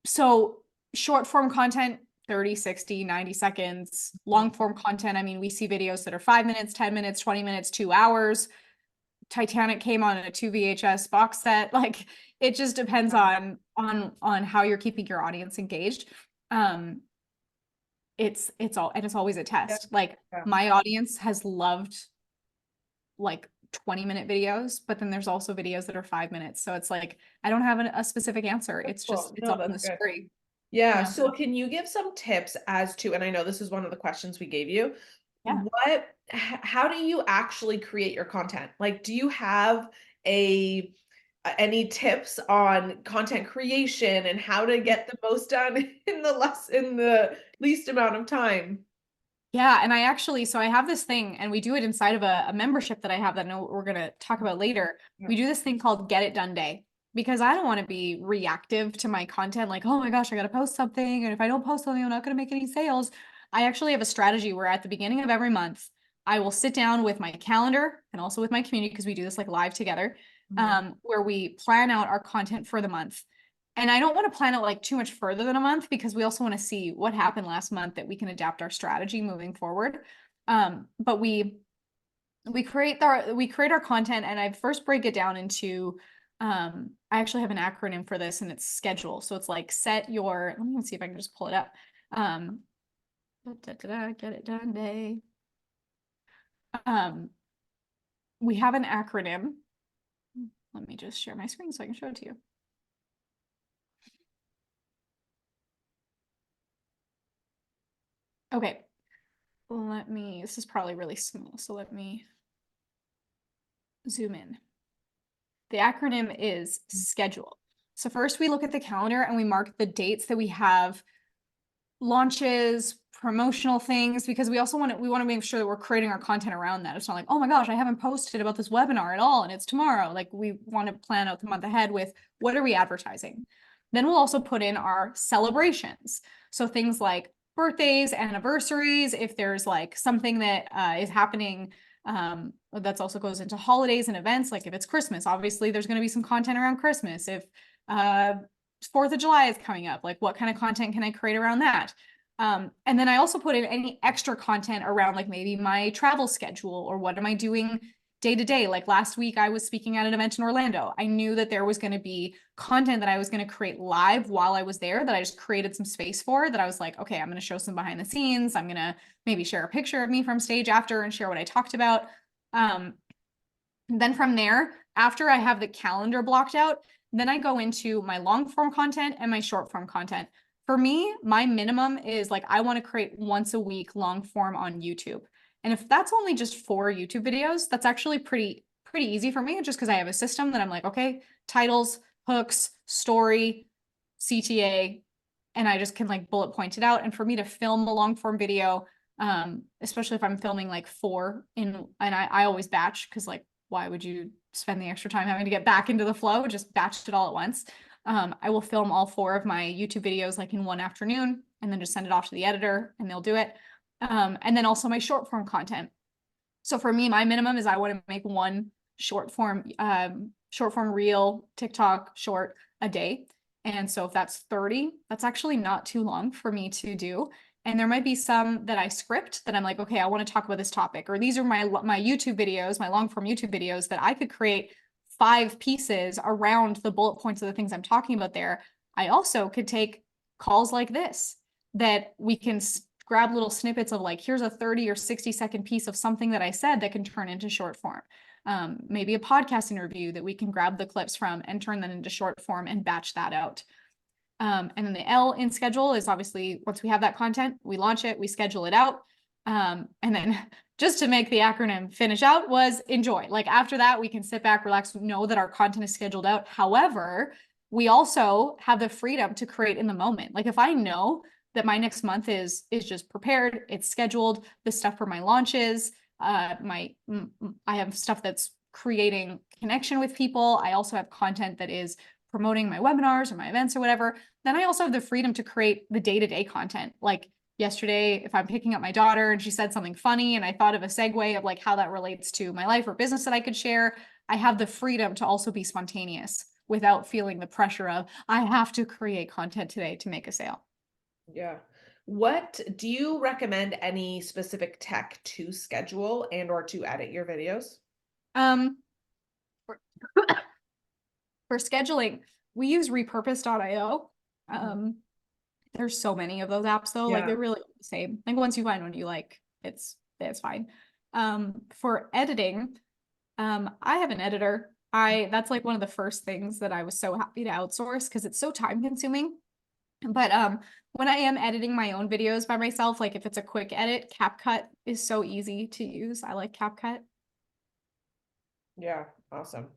So short form content, 30, 60, 90 seconds. Long form content, I mean, we see videos that are 5 minutes, 10 minutes, 20 minutes, 2 hours. Titanic came on a 2 VHS box set. Like it just depends on how you're keeping your audience engaged. It's always a test. Like my audience has loved like 20-minute videos, but then there's also videos that are 5 minutes. So it's like I don't have a specific answer. It's just it's all in the story. Yeah. So can you give some tips as to, and I know this is one of the questions we gave you, how do you actually create your content? Like, do you have any tips on content creation and how to get the most done in the least amount of time? Yeah, and I actually, so I have this thing, and we do it inside of a membership that I have that I know we're going to talk about later. We do this thing called Get It Done Day, because I don't want to be reactive to my content. Like, oh my gosh, I got to post something. And if I don't post something, I'm not going to make any sales. I actually have a strategy where at the beginning of every month, I will sit down with my calendar and also with my community, because we do this like live together, where we plan out our content for the month. And I don't want to plan it like too much further than a month, because we also want to see what happened last month that we can adapt our strategy moving forward. But we create our content, and I first break it down into I actually have an acronym for this, and it's schedule. So it's like let me see if I can just pull it up. Get it done day. We have an acronym. Let me just share my screen so I can show it to you. Okay, this is probably really small, so let me zoom in. The acronym is schedule. So first we look at the calendar and we mark the dates that we have launches, promotional things, because we want to make sure that we're creating our content around that. It's not like, oh my gosh, I haven't posted about this webinar at all and it's tomorrow. Like we want to plan out the month ahead with what are we advertising. Then we'll also put in our celebrations. So things like birthdays, anniversaries, if there's like something that is happening, that also goes into holidays and events. Like if it's Christmas, obviously there's going to be some content around Christmas. If 4th of July is coming up, like what kind of content can I create around that? And then I also put in any extra content around like maybe my travel schedule, or what am I doing day to day. Like last week I was speaking at an event in Orlando. I knew that there was going to be content that I was going to create live while I was there, that I just created some space for, that I was like, okay, I'm going to show some behind the scenes. I'm going to maybe share a picture of me from stage after and share what I talked about. Then from there, after I have the calendar blocked out, then I go into my long form content and my short form content. For me, my minimum is like, I want to create once a week long form on YouTube. And if that's only just 4 YouTube videos, that's actually pretty easy for me, just because I have a system that I'm like, okay, titles, hooks, story, CTA, and I just can like bullet point it out. And for me to film a long form video, especially if I'm filming like 4 and I always batch, because like, why would you spend the extra time having to get back into the flow? Just batch it all at once. I will film all 4 of my YouTube videos like in one afternoon and then just send it off to the editor and they'll do it. And then also my short form content. So for me, my minimum is I want to make one short form reel, TikTok short a day. And so if that's 30, that's actually not too long for me to do. And there might be some that I script that I'm like, okay, I want to talk about this topic, or these are my YouTube videos, my long form YouTube videos that I could create 5 pieces around the bullet points of the things I'm talking about there. I also could take calls like this that we can grab little snippets of like, here's a 30 or 60-second piece of something that I said that can turn into short form. Maybe a podcast interview that we can grab the clips from and turn them into short form and batch that out. And then the L in schedule is obviously once we have that content, we launch it, we schedule it out. And then just to make the acronym finish out was enjoy. Like after that, we can sit back, relax, know that our content is scheduled out. However, we also have the freedom to create in the moment. Like if I know that my next month is just prepared, it's scheduled, the stuff for my launches, I have stuff that's creating connection with people. I also have content that is promoting my webinars or my events or whatever. Then I also have the freedom to create the day-to-day content. Like yesterday, if I'm picking up my daughter and she said something funny and I thought of a segue of like how that relates to my life or business that I could share, I have the freedom to also be spontaneous without feeling the pressure of, I have to create content today to make a sale. Yeah. What do you recommend any specific tech to schedule and or to edit your videos? For, for scheduling, we use repurpose.io. There's so many of those apps though, like Yeah. they're really the same. Like once you find one you like, it's fine. For editing, I have an editor. That's like one of the first things that I was so happy to outsource because it's so time consuming. But when I am editing my own videos by myself, like if it's a quick edit, CapCut is so easy to use. I like CapCut. Yeah, awesome.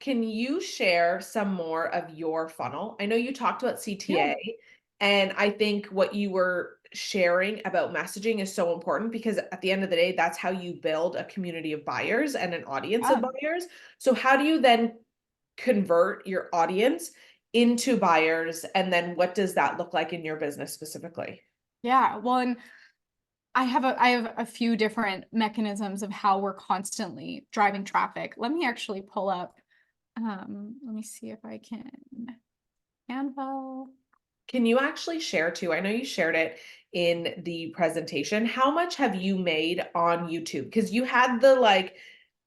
Can you share some more of your funnel? I know you talked about CTA, and I think what you were sharing about messaging is so important because at the end of the day, that's how you build a community of buyers and an audience of buyers. So how do you then convert your audience into buyers? And then what does that look like in your business specifically? Yeah, well, and I have a few different mechanisms of how we're constantly driving traffic. Let me actually pull up, let me see if I can, Canva. Can you actually share too? I know you shared it in the presentation. How much have you made on YouTube? Because you had the like,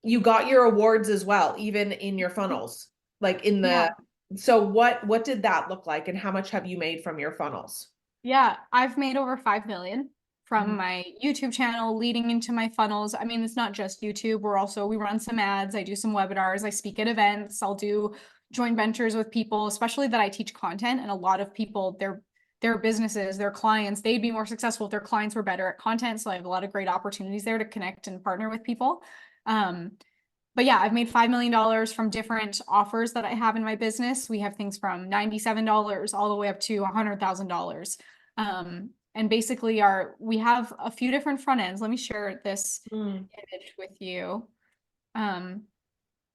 you got your awards as well, even in your funnels. Like in Yeah. the, so what did that look like and how much have you made from your funnels? Yeah, I've made over 5 million from Mhm. my YouTube channel leading into my funnels. I mean, it's not just YouTube. We run some ads. I do some webinars. I speak at events. I'll do joint ventures with people, especially that I teach content. And a lot of people, their businesses, their clients, they'd be more successful if their clients were better at content. So I have a lot of great opportunities there to connect and partner with people. But yeah, I've made $5 million from different offers that I have in my business. We have things from $97 all the way up to $100,000. And basically we have a few different front ends. Let me share this image with you.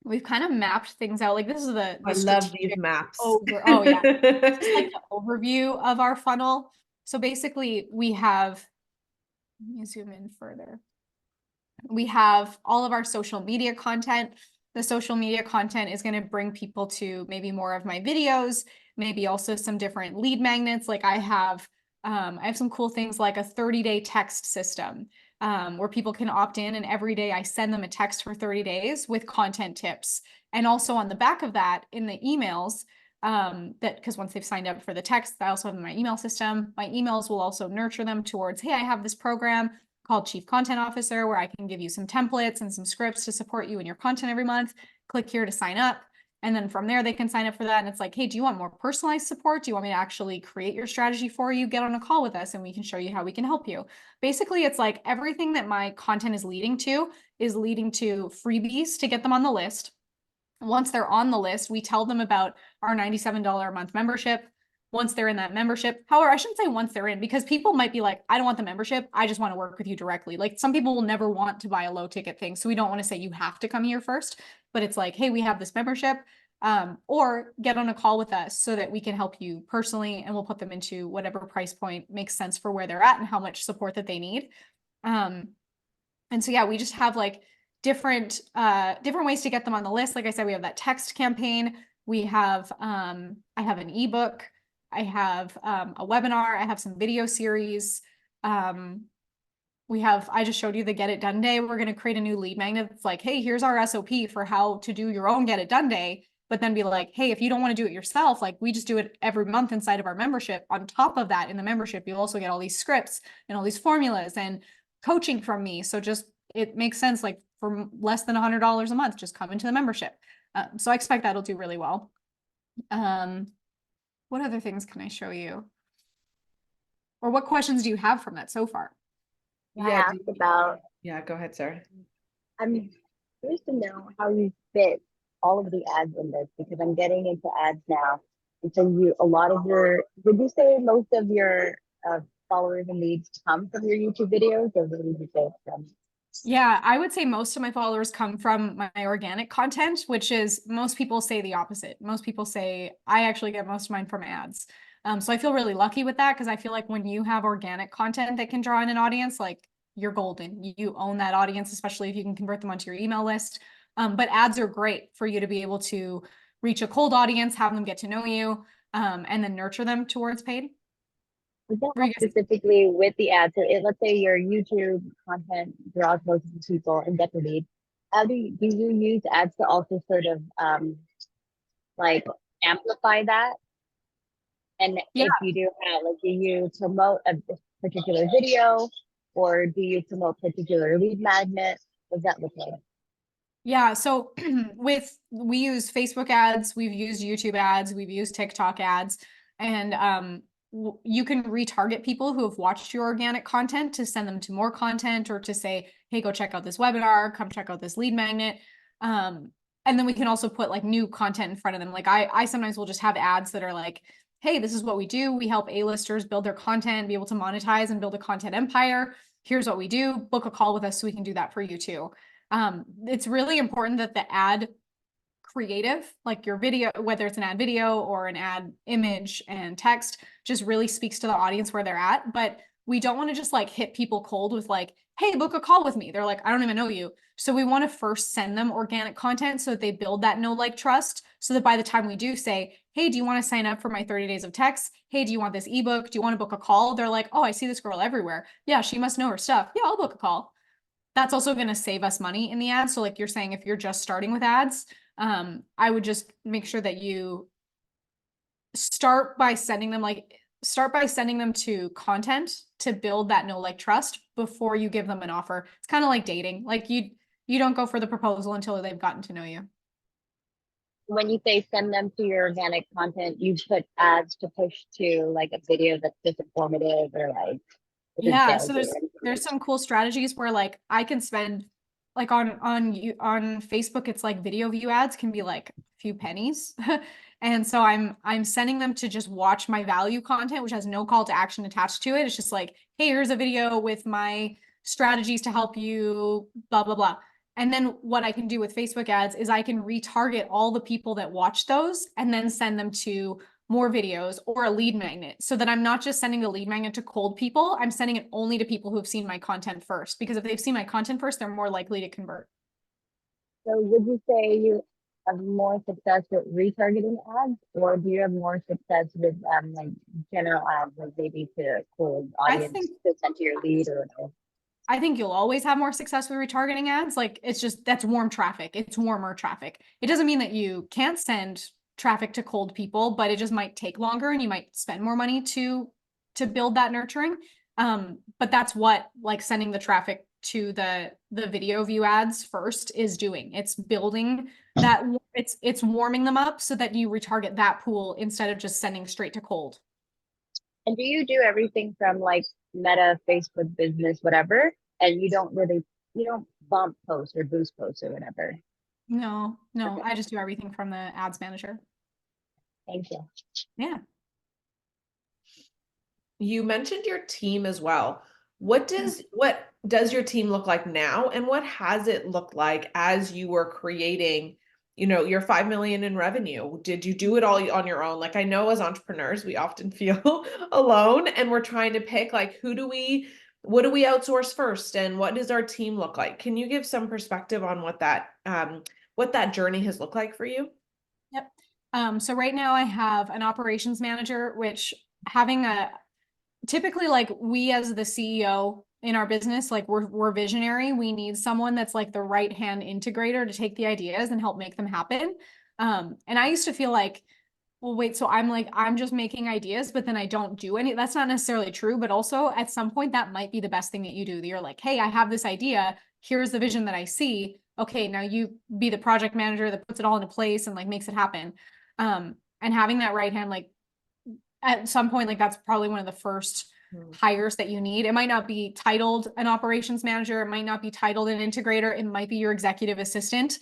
We've kind of mapped things out. Like this is the I love these strategic maps. oh yeah. This is like the overview of our funnel. So basically we have, let me zoom in further. We have all of our social media content. The social media content is going to bring people to maybe more of my videos, maybe also some different lead magnets. Like I have some cool things like a 30-day text system where people can opt in, and every day I send them a text for 30 days with content tips. And also on the back of that in the emails, because once they've signed up for the text, I also have my email system. My emails will also nurture them towards, hey, I have this program called Chief Content Officer, where I can give you some templates and some scripts to support you in your content every month. Click here to sign up. And then from there, they can sign up for that. And it's like, hey, do you want more personalized support? Do you want me to actually create your strategy for you? Get on a call with us and we can show you how we can help you. Basically, it's like everything that my content is leading to freebies to get them on the list. Once they're on the list, we tell them about our $97 a month membership. Once they're in that membership, however, I shouldn't say once they're in, because people might be like, I don't want the membership. I just want to work with you directly. Like some people will never want to buy a low ticket thing. So we don't want to say you have to come here first, but it's like, hey, we have this membership, or get on a call with us so that we can help you personally. And we'll put them into whatever price point makes sense for where they're at and how much support that they need. And so, yeah, we just have like different ways to get them on the list. Like I said, we have that text campaign. We have, I have an ebook. I have a webinar. I have some video series. I just showed you the Get It Done Day. We're going to create a new lead magnet. It's like, hey, here's our SOP for how to do your own Get It Done Day. But then be like, hey, if you don't want to do it yourself, like we just do it every month inside of our membership. On top of that, in the membership, you'll also get all these scripts and all these formulas and coaching from me. So just, it makes sense, like for less than $100 a month, just come into the membership. So I expect that'll do really well. What other things can I show you? Or what questions do you have from that so far? Yeah, Yeah, go ahead, Sarah. I'm curious to know how you fit all of the ads in this, because I'm getting into ads now. And so would you say most of your followers and leads come from your YouTube videos, or where would you say it's from? Yeah, I would say most of my followers come from my organic content, which is, most people say the opposite. Most people say I actually get most of mine from ads. So I feel really lucky with that, because I feel like when you have organic content that can draw in an audience, like you're golden. You own that audience, especially if you can convert them onto your email list. But ads are great for you to be able to reach a cold audience, have them get to know you, and then nurture them towards paid. Specifically with the ads, so let's say your YouTube content draws most of the people and gets a lead. How do you use ads to also sort of like amplify that? And Yeah. if you do have, like, do you promote a particular video, or do you promote particular lead magnet? What does that look like? Yeah, so we use Facebook ads, we've used YouTube ads, we've used TikTok ads, and you can retarget people who have watched your organic content to send them to more content, or to say, hey, go check out this webinar, come check out this lead magnet. And then we can also put like new content in front of them. Like I sometimes will just have ads that are like, hey, this is what we do. We help A-listers build their content, be able to monetize and build a content empire. Here's what we do. Book a call with us so we can do that for you too. It's really important that the ad creative, like your video, whether it's an ad video or an ad image and text, just really speaks to the audience where they're at. But we don't want to just like hit people cold with like, hey, book a call with me. They're like, I don't even know you. So we want to first send them organic content so that they build that know, like, trust, so that by the time we do say, hey, do you want to sign up for my 30 days of text? Hey, do you want this ebook? Do you want to book a call? They're like, oh, I see this girl everywhere. Yeah, she must know her stuff. Yeah, I'll book a call. That's also going to save us money in the ads. So like you're saying, if you're just starting with ads, I would just make sure that you start by sending them to content to build that know, like, trust before you give them an offer. It's kind of like dating. Like you don't go for the proposal until they've gotten to know you. When you say send them to your organic content, you put ads to push to like a video that's just informative, or like, yeah, so there's some cool strategies where like I can spend like on Facebook, it's like video view ads can be like a few pennies. And so I'm sending them to just watch my value content, which has no call to action attached to it. It's just like, hey, here's a video with my strategies to help you, blah, blah, blah. And then what I can do with Facebook ads is I can retarget all the people that watch those and then send them to more videos or a lead magnet, so that I'm not just sending the lead magnet to cold people. I'm sending it only to people who have seen my content first, because if they've seen my content first, they're more likely to convert. So would you say you have more success with retargeting ads, or do you have more success with like general ads, like maybe to cold audience to send to your lead? Or I think you'll always have more success with retargeting ads. Like it's just, that's warm traffic. It's warmer traffic. It doesn't mean that you can't send traffic to cold people, but it just might take longer and you might spend more money to build that nurturing. But that's what like sending the traffic to the video view ads first is doing. It's building that, it's warming them up so that you retarget that pool instead of just sending straight to cold. And do you do everything from like Meta, Facebook business, whatever, and you don't bump posts or boost posts or whatever? No, Okay. I just do everything from the ads manager. Thank you. Yeah. You mentioned your team as well. What does your team look like now, and what has it looked like as you were creating, your 5 million in revenue? Did you do it all on your own? Like, I know as entrepreneurs, we often feel alone, and we're trying to pick like what do we outsource first, and what does our team look like? Can you give some perspective on what that journey has looked like for you? Yep. So right now I have an operations manager, which having typically like we as the CEO in our business, like we're visionary. We need someone that's like the right hand integrator to take the ideas and help make them happen. And I used to feel like, well, wait, so I'm just making ideas, but then I don't do any. That's not necessarily true, but also at some point that might be the best thing that you do. You're like, hey, I have this idea. Here's the vision that I see. Okay, now you be the project manager that puts it all into place and like makes it happen. And having that right hand, like at some point, like that's probably one of the first hires that you need. It might not be titled an operations manager. It might not be titled an integrator. It might be your executive assistant.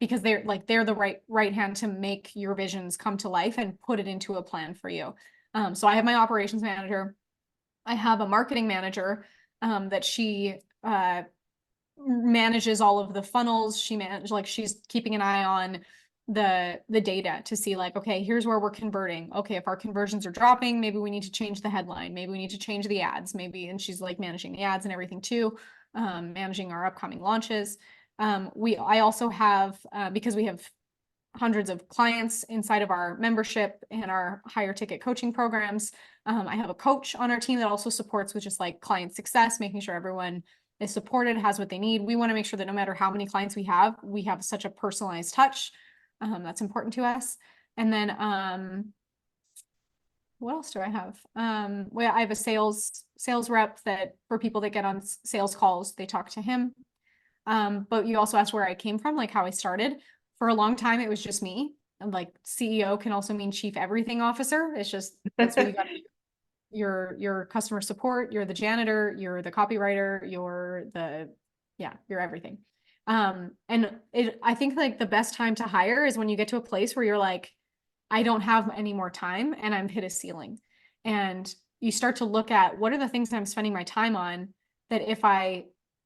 Because they're the right hand to make your visions come to life and put it into a plan for you. So I have my operations manager. I have a marketing manager that she manages all of the funnels. She's keeping an eye on the data to see like, okay, here's where we're converting. Okay, if our conversions are dropping, maybe we need to change the headline. Maybe we need to change the ads. And she's like managing the ads and everything too, managing our upcoming launches. I also have, because we have hundreds of clients inside of our membership and our higher ticket coaching programs. I have a coach on our team that also supports with just like client success, making sure everyone is supported, has what they need. We want to make sure that no matter how many clients we have such a personalized touch. That's important to us. And then, what else do I have? I have a sales rep that for people that get on sales calls, they talk to him. But you also asked where I came from, like how I started. For a long time, it was just me. And like CEO can also mean chief everything officer. It's just, that's what you got. Your customer support, you're the janitor, you're the copywriter, you're everything. I think like the best time to hire is when you get to a place where you're like, I don't have any more time and I'm hit a ceiling. And you start to look at what are the things that I'm spending my time on that if I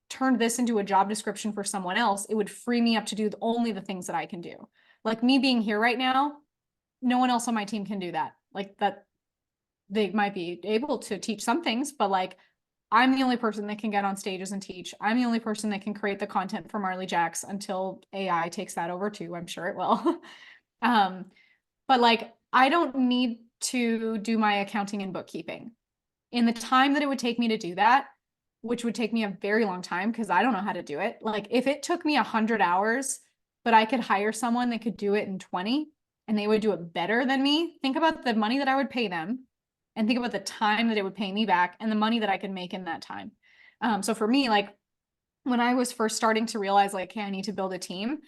turned this into a job description for someone else, it would free me up to do only the things that I can do. Like me being here right now, no one else on my team can do that. Like that, they might be able to teach some things, but like I'm the only person that can get on stages and teach. I'm the only person that can create the content for Marley Jaxx until AI takes that over too. I'm sure it will. But like I don't need to do my accounting and bookkeeping. In the time that it would take me to do that, which would take me a very long time because I don't know how to do it. Like if it took me 100 hours, but I could hire someone that could do it in 20 and they would do it better than me, think about the money that I would pay them and think about the time that it would pay me back and the money that I could make in that time. So for me, like when I was first starting to realize like, hey, I need to build a team,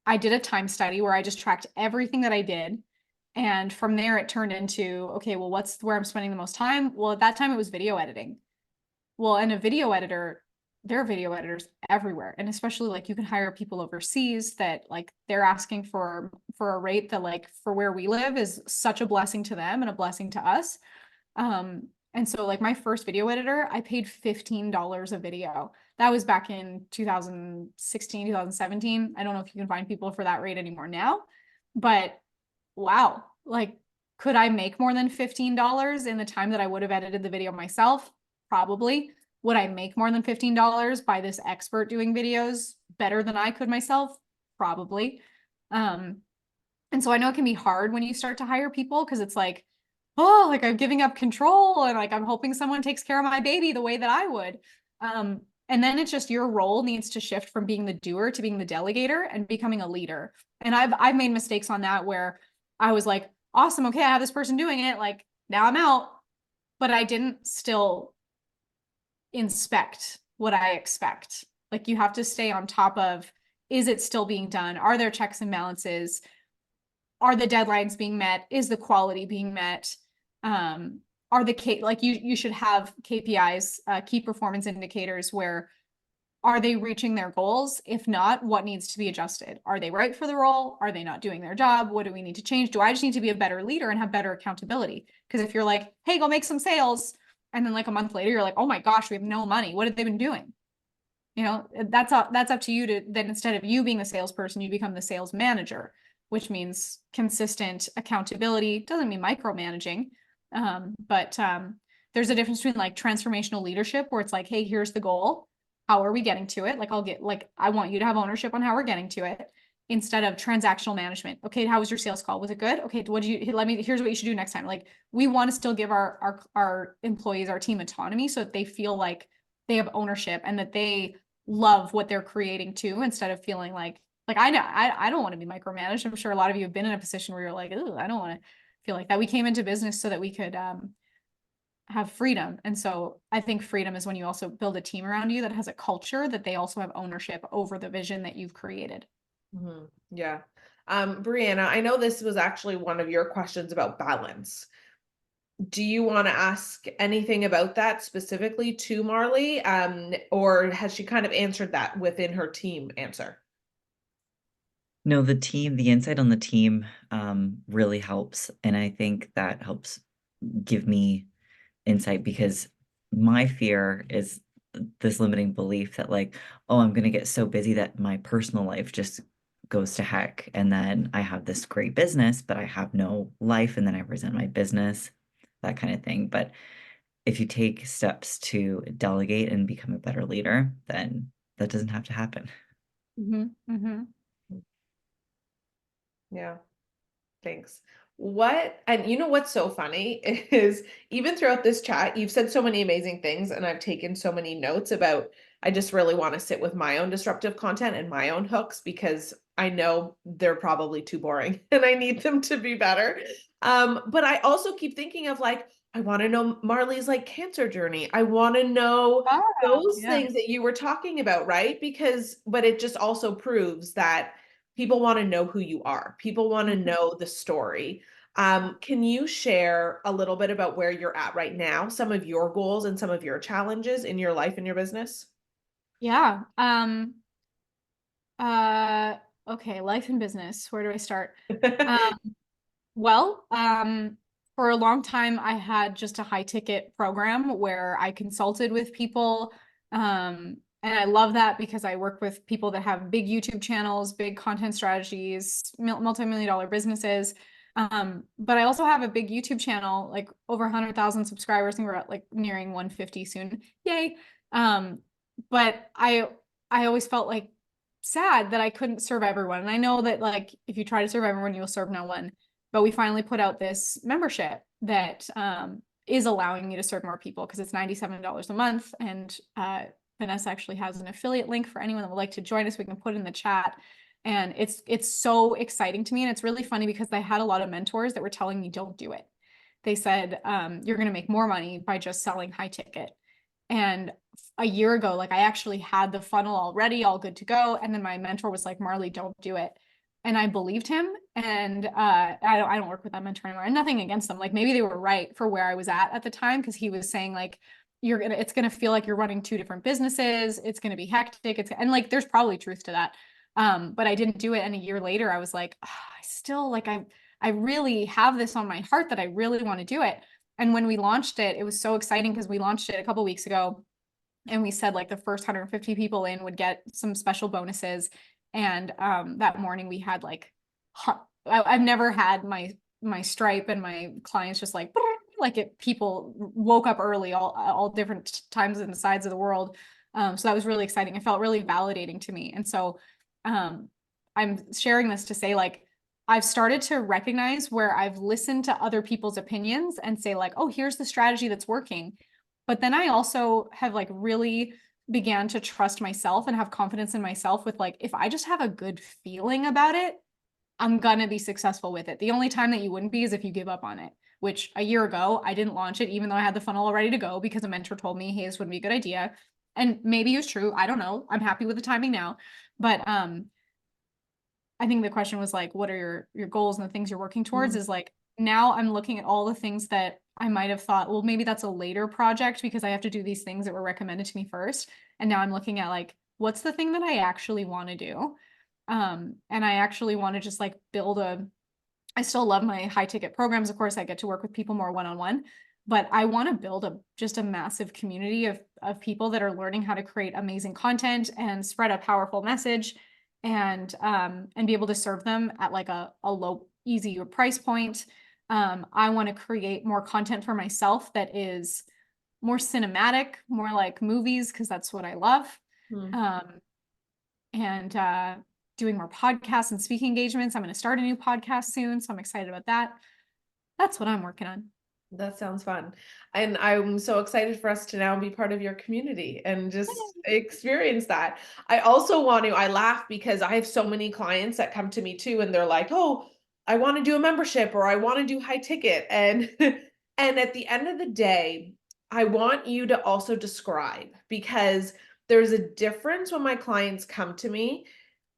I did a time study where I just tracked everything that I did. And from there, it turned into, okay, well, what's where I'm spending the most time? Well, at that time, it was video editing. Well, and a video editor, there are video editors everywhere. And especially like you can hire people overseas that like they're asking for a rate that like for where we live is such a blessing to them and a blessing to us. And so like my first video editor, I paid $15 a video. That was back in 2016, 2017. I don't know if you can find people for that rate anymore now, but wow, like could I make more than $15 in the time that I would have edited the video myself? Probably. Would I make more than $15 by this expert doing videos better than I could myself? Probably. And so I know it can be hard when you start to hire people because it's like, oh, like I'm giving up control and like I'm hoping someone takes care of my baby the way that I would. And then it's just your role needs to shift from being the doer to being the delegator and becoming a leader. And I've made mistakes on that where I was like, awesome, okay, I have this person doing it. Like now I'm out, but I didn't still inspect what I expect. Like you have to stay on top of, is it still being done? Are there checks and balances? Are the deadlines being met? Is the quality being met? Are the like you should have KPIs, key performance indicators, where are they reaching their goals? If not, what needs to be adjusted? Are they right for the role? Are they not doing their job? What do we need to change? Do I just need to be a better leader and have better accountability? Because if you're like, hey, go make some sales, and then like a month later, you're like, oh my gosh, we have no money. What have they been doing? You know, that's up to you to then, instead of you being the salesperson, you become the sales manager, which means consistent accountability. Doesn't mean micromanaging. But there's a difference between like transformational leadership, where it's like, hey, here's the goal. How are we getting to it? Like I want you to have ownership on how we're getting to it, instead of transactional management. Okay, how was your sales call? Was it good? Okay, what do you here's what you should do next time. Like we want to still give our employees, our team, autonomy, so that they feel like they have ownership and that they love what they're creating too, instead of feeling like I know I don't want to be micromanaged. I'm sure a lot of you have been in a position where you're like, oh, I don't want to feel like that. We came into business so that we could have freedom. And so I think freedom is when you also build a team around you that has a culture that they also have ownership over the vision that you've created. Mm-hmm. Yeah. Brianna, I know this was actually one of your questions about balance. Do you want to ask anything about that specifically to Marley? Or has she kind of answered that within her team answer? No, the insight on the team really helps. And I think that helps give me insight, because my fear is this limiting belief that like, oh, I'm going to get so busy that my personal life just goes to heck. And then I have this great business, but I have no life. And then I resent my business, that kind of thing. But if you take steps to delegate and become a better leader, then that doesn't have to happen. Mm-hmm. Mm-hmm. Yeah. Thanks. And you know what's so funny is, even throughout this chat, you've said so many amazing things, and I've taken so many notes about, I just really want to sit with my own disruptive content and my own hooks, because I know they're probably too boring and I need them to be better. But I also keep thinking of like, I want to know Marley's like cancer journey. I want to know those Yeah. things that you were talking about, right? But it just also proves that people want to know who you are. People want to know the story. Can you share a little bit about where you're at right now, some of your goals and some of your challenges in your life and your business? Yeah. Uh, okay, life and business. Where do I start? Well, for a long time, I had just a high ticket program where I consulted with people. And I love that because I work with people that have big YouTube channels, big content strategies, multi-million dollar businesses. But I also have a big YouTube channel, like over 100,000 subscribers, and we're at like nearing 150 soon. Yay. But I always felt like sad that I couldn't serve everyone. And I know that like if you try to serve everyone, you'll serve no one. But we finally put out this membership that is allowing me to serve more people, because it's $97 a month. And Vanessa actually has an affiliate link for anyone that would like to join us. We can put in the chat. And it's so exciting to me. And it's really funny because I had a lot of mentors that were telling me, don't do it. They said, you're going to make more money by just selling high ticket. And a year ago, like I actually had the funnel already, all good to go. And then my mentor was like, Marley, don't do it. And I believed him. And I don't work with that mentor anymore. And nothing against them. Like maybe they were right for where I was at the time, because he was saying like, it's gonna feel like you're running two different businesses. It's gonna be hectic. And like there's probably truth to that. But I didn't do it. And a year later, I was like, oh, I still like I really have this on my heart that I really want to do it. And when we launched it, it was so exciting because we launched it a couple weeks ago. And we said like the first 150 people in would get some special bonuses. And that morning we had like, I've never had my Stripe and my clients just like people woke up early all different times and sides of the world. So that was really exciting. It felt really validating to me. And so I'm sharing this to say like, I've started to recognize where I've listened to other people's opinions and say like, oh, here's the strategy that's working. But then I also have like really began to trust myself and have confidence in myself with like, if I just have a good feeling about it, I'm gonna be successful with it. The only time that you wouldn't be is if you give up on it, which a year ago, I didn't launch it, even though I had the funnel all ready to go because a mentor told me, hey, this would be a good idea. And maybe it was true. I don't know. I'm happy with the timing now. But I think the question was like, what are your goals and the things you're working towards? Is like, now I'm looking at all the things that I might have thought, well, maybe that's a later project because I have to do these things that were recommended to me first. And now I'm looking at like, what's the thing that I actually want to do? And I actually want to just like build I still love my high ticket programs. Of course, I get to work with people more one-on-one, but I want to build just a massive community of people that are learning how to create amazing content and spread a powerful message and be able to serve them at like a low, easy price point. I want to create more content for myself that is more cinematic, more like movies, because that's what I love. And doing more podcasts and speaking engagements. I'm going to start a new podcast soon, so I'm excited about that. That's what I'm working on. That sounds fun. And I'm so excited for us to now be part of your community and just experience that. I also I laugh because I have so many clients that come to me too, and they're like, oh, I want to do a membership or I want to do high ticket. And and at the end of the day, I want you to also describe, because there's a difference when my clients come to me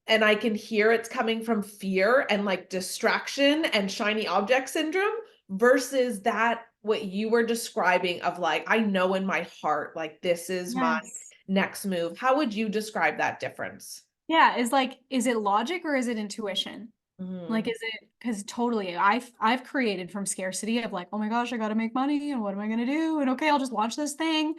and I can hear it's coming from fear and like distraction and shiny object syndrome versus that what you were describing of like, I know in my heart, like this is my next move. How would you describe that difference? Yeah, is it logic or is it intuition? Like, is it, because totally, I've created from scarcity of like, oh my gosh, I got to make money and what am I going to do? And okay, I'll just launch this thing.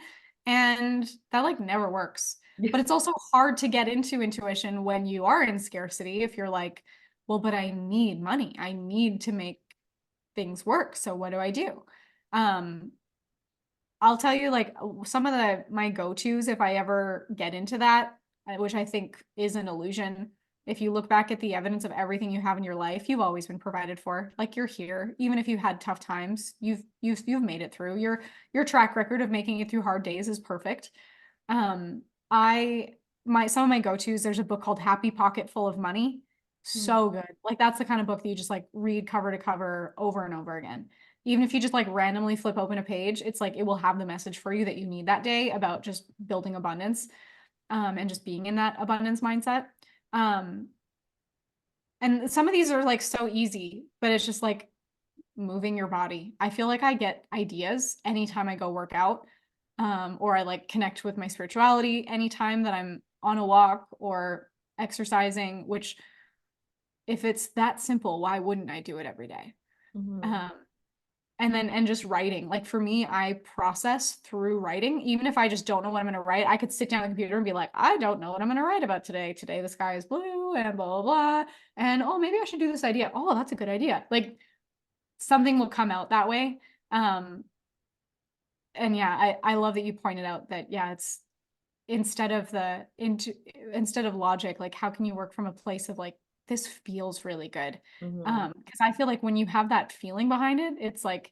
And that like never works. But it's also hard to get into intuition when you are in scarcity. If you're like, well, but I need money. I need to make things work. So what do I do? I'll tell you like some of my go-tos if I ever get into that, which I think is an illusion. If you look back at the evidence of everything you have in your life, you've always been provided for. Like you're here, even if you had tough times, you've made it through. Your track record of making it through hard days is perfect. Some of my go-tos, there's a book called Happy Pocket Full of Money. So good. Like that's the kind of book that you just like read cover to cover over and over again. Even if you just like randomly flip open a page, it's like it will have the message for you that you need that day about just building abundance, and just being in that abundance mindset. And some of these are like so easy, but it's just like moving your body. I feel like I get ideas anytime I go work out, or I like connect with my spirituality anytime that I'm on a walk or exercising, which if it's that simple, why wouldn't I do it every day? And just writing. Like for me, I process through writing. Even if I just don't know what I'm going to write, I could sit down on the computer and be like, I don't know what I'm going to write about today. Today, the sky is blue and blah, blah, blah. And oh, maybe I should do this idea. Oh, that's a good idea. Like something will come out that way. And yeah, I love that you pointed out that, yeah, it's instead of logic, like how can you work from a place of like, this feels really good. Because I feel like when you have that feeling behind it, it's like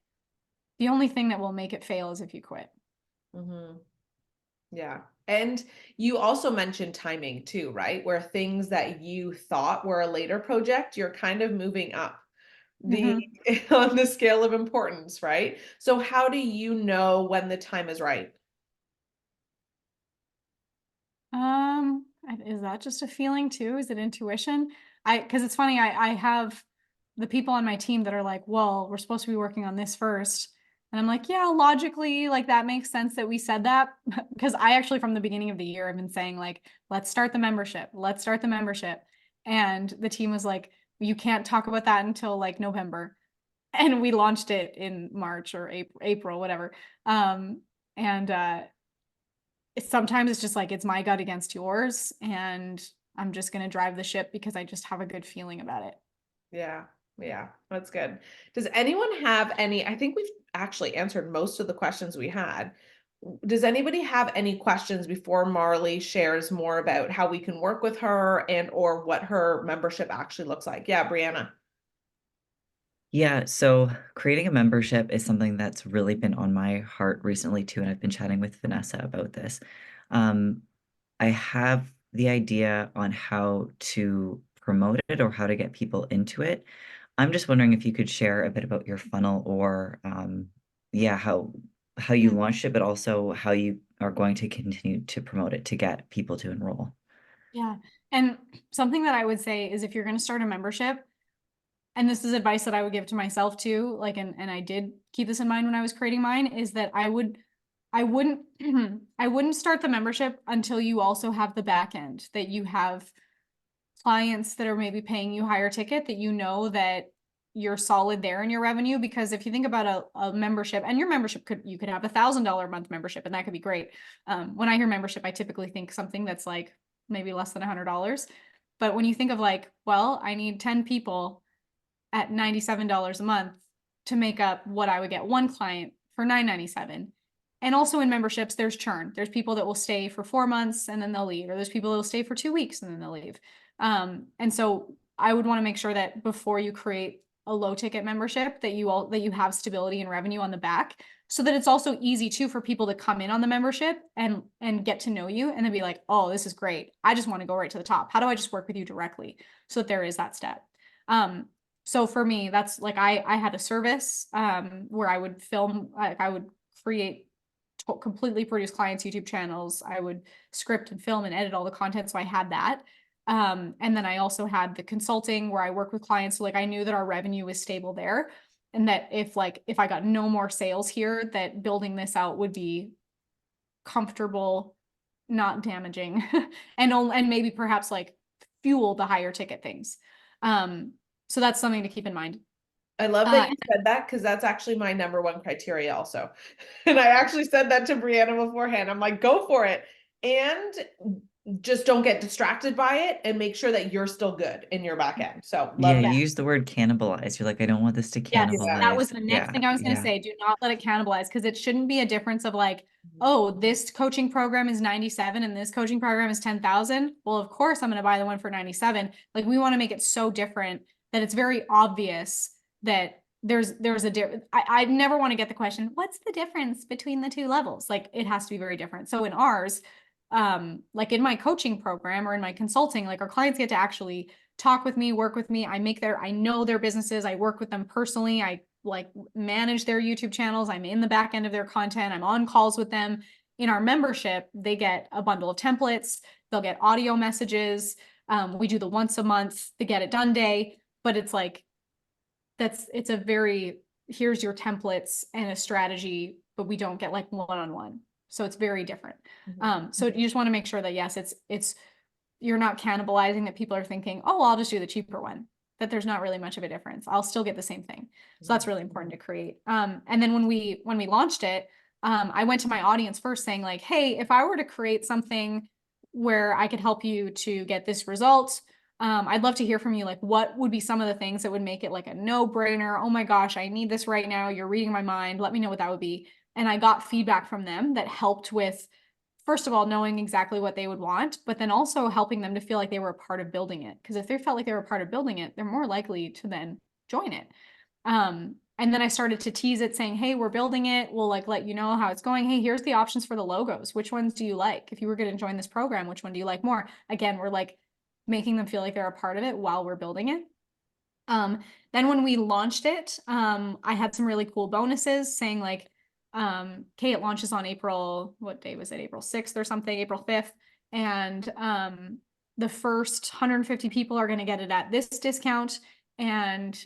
the only thing that will make it fail is if you quit. Yeah. And you also mentioned timing too, right? Where things that you thought were a later project, you're kind of moving up on the scale of importance, right? So how do you know when the time is right? Is that just a feeling too? Is it intuition? Because it's funny, I have the people on my team that are like, well, we're supposed to be working on this first. And I'm like, yeah, logically, like that makes sense that we said that. Because I actually, from the beginning of the year, I've been saying like, let's start the membership. Let's start the membership. And the team was like, you can't talk about that until like November. And we launched it in March or April, whatever. And sometimes it's just like it's my gut against yours, and I'm just going to drive the ship because I just have a good feeling about it. Yeah. Yeah, that's good. Does anyone have any, I think we've actually answered most of the questions we had. Does anybody have any questions before Marley shares more about how we can work with her and or what her membership actually looks like? Yeah, Brianna. Yeah, so creating a membership is something that's really been on my heart recently too, and I've been chatting with Vanessa about this. I have the idea on how to promote it or how to get people into it. I'm just wondering if you could share a bit about your funnel or yeah, how you launched it, but also how you are going to continue to promote it to get people to enroll. Yeah. And something that I would say is if you're going to start a membership, and this is advice that I would give to myself too, like, and I did keep this in mind when I was creating mine, is that I wouldn't I wouldn't start the membership until you also have the back end, that you have clients that are maybe paying you higher ticket, that you know that you're solid there in your revenue. Because if you think about a membership, and your membership you could have $1,000 a month membership, and that could be great. When I hear membership, I typically think something that's like maybe less than $100. But when you think of like, well, I need 10 people at $97 a month to make up what I would get one client for $9.97. And also in memberships, there's churn. There's people that will stay for 4 months and then they'll leave, or there's people that will stay for 2 weeks and then they'll leave. And so I would want to make sure that before you create a low ticket membership, that you have stability and revenue on the back, so that it's also easy too for people to come in on the membership and get to know you and then be like, oh, this is great. I just want to go right to the top. How do I just work with you directly? So that there is that step. So for me, that's like, I had a service where I would film, I would create completely produce clients' YouTube channels. I would script and film and edit all the content. So I had that. And then I also had the consulting where I work with clients. So like I knew that our revenue was stable there. And that if I got no more sales here, that building this out would be comfortable, not damaging, and maybe perhaps like fuel the higher ticket things. So that's something to keep in mind. I love that you said that, because that's actually my number one criteria also. And I actually said that to Brianna beforehand. I'm like, go for it. And just don't get distracted by it, and make sure that you're still good in your back end. So Yeah, love you that. use the word cannibalize. You're like, I don't want this to Yes, cannibalize. that was the next thing I was going to say. Do not let it cannibalize, because it shouldn't be a difference of like, oh, this coaching program is 97 and this coaching program is 10,000. Well, of course I'm going to buy the one for 97. Like we want to make it so different that it's very obvious that there's a difference. I never want to get the question, what's the difference between the two levels? Like it has to be very different. So in ours, like in my coaching program or in my consulting, like our clients get to actually talk with me, work with me. I know their businesses. I work with them personally. I like manage their YouTube channels. I'm in the back end of their content. I'm on calls with them. In our membership, they get a bundle of templates. They'll get audio messages. We do the once a month, the get it done day, but it's like, it's a very, here's your templates and a strategy, but we don't get like one-on-one. So it's very different. So you just want to make sure that yes, it's you're not cannibalizing, that people are thinking, oh, well, I'll just do the cheaper one, that there's not really much of a difference. I'll still get the same thing. So that's really important to create. And then when we launched it, I went to my audience first saying like, hey, if I were to create something where I could help you to get this result, I'd love to hear from you. Like, what would be some of the things that would make it like a no-brainer? Oh my gosh, I need this right now. You're reading my mind. Let me know what that would be. And I got feedback from them that helped with, first of all, knowing exactly what they would want, but then also helping them to feel like they were a part of building it. Because if they felt like they were a part of building it, they're more likely to then join it. And then I started to tease it saying, hey, we're building it. We'll like let you know how it's going. Hey, here's the options for the logos. Which ones do you like? If you were going to join this program, which one do you like more? Again, we're like making them feel like they're a part of it while we're building it. Then when we launched it, I had some really cool bonuses saying like, okay, it launches on April, what day was it? April 6th or something, April 5th. And the first 150 people are going to get it at this discount. And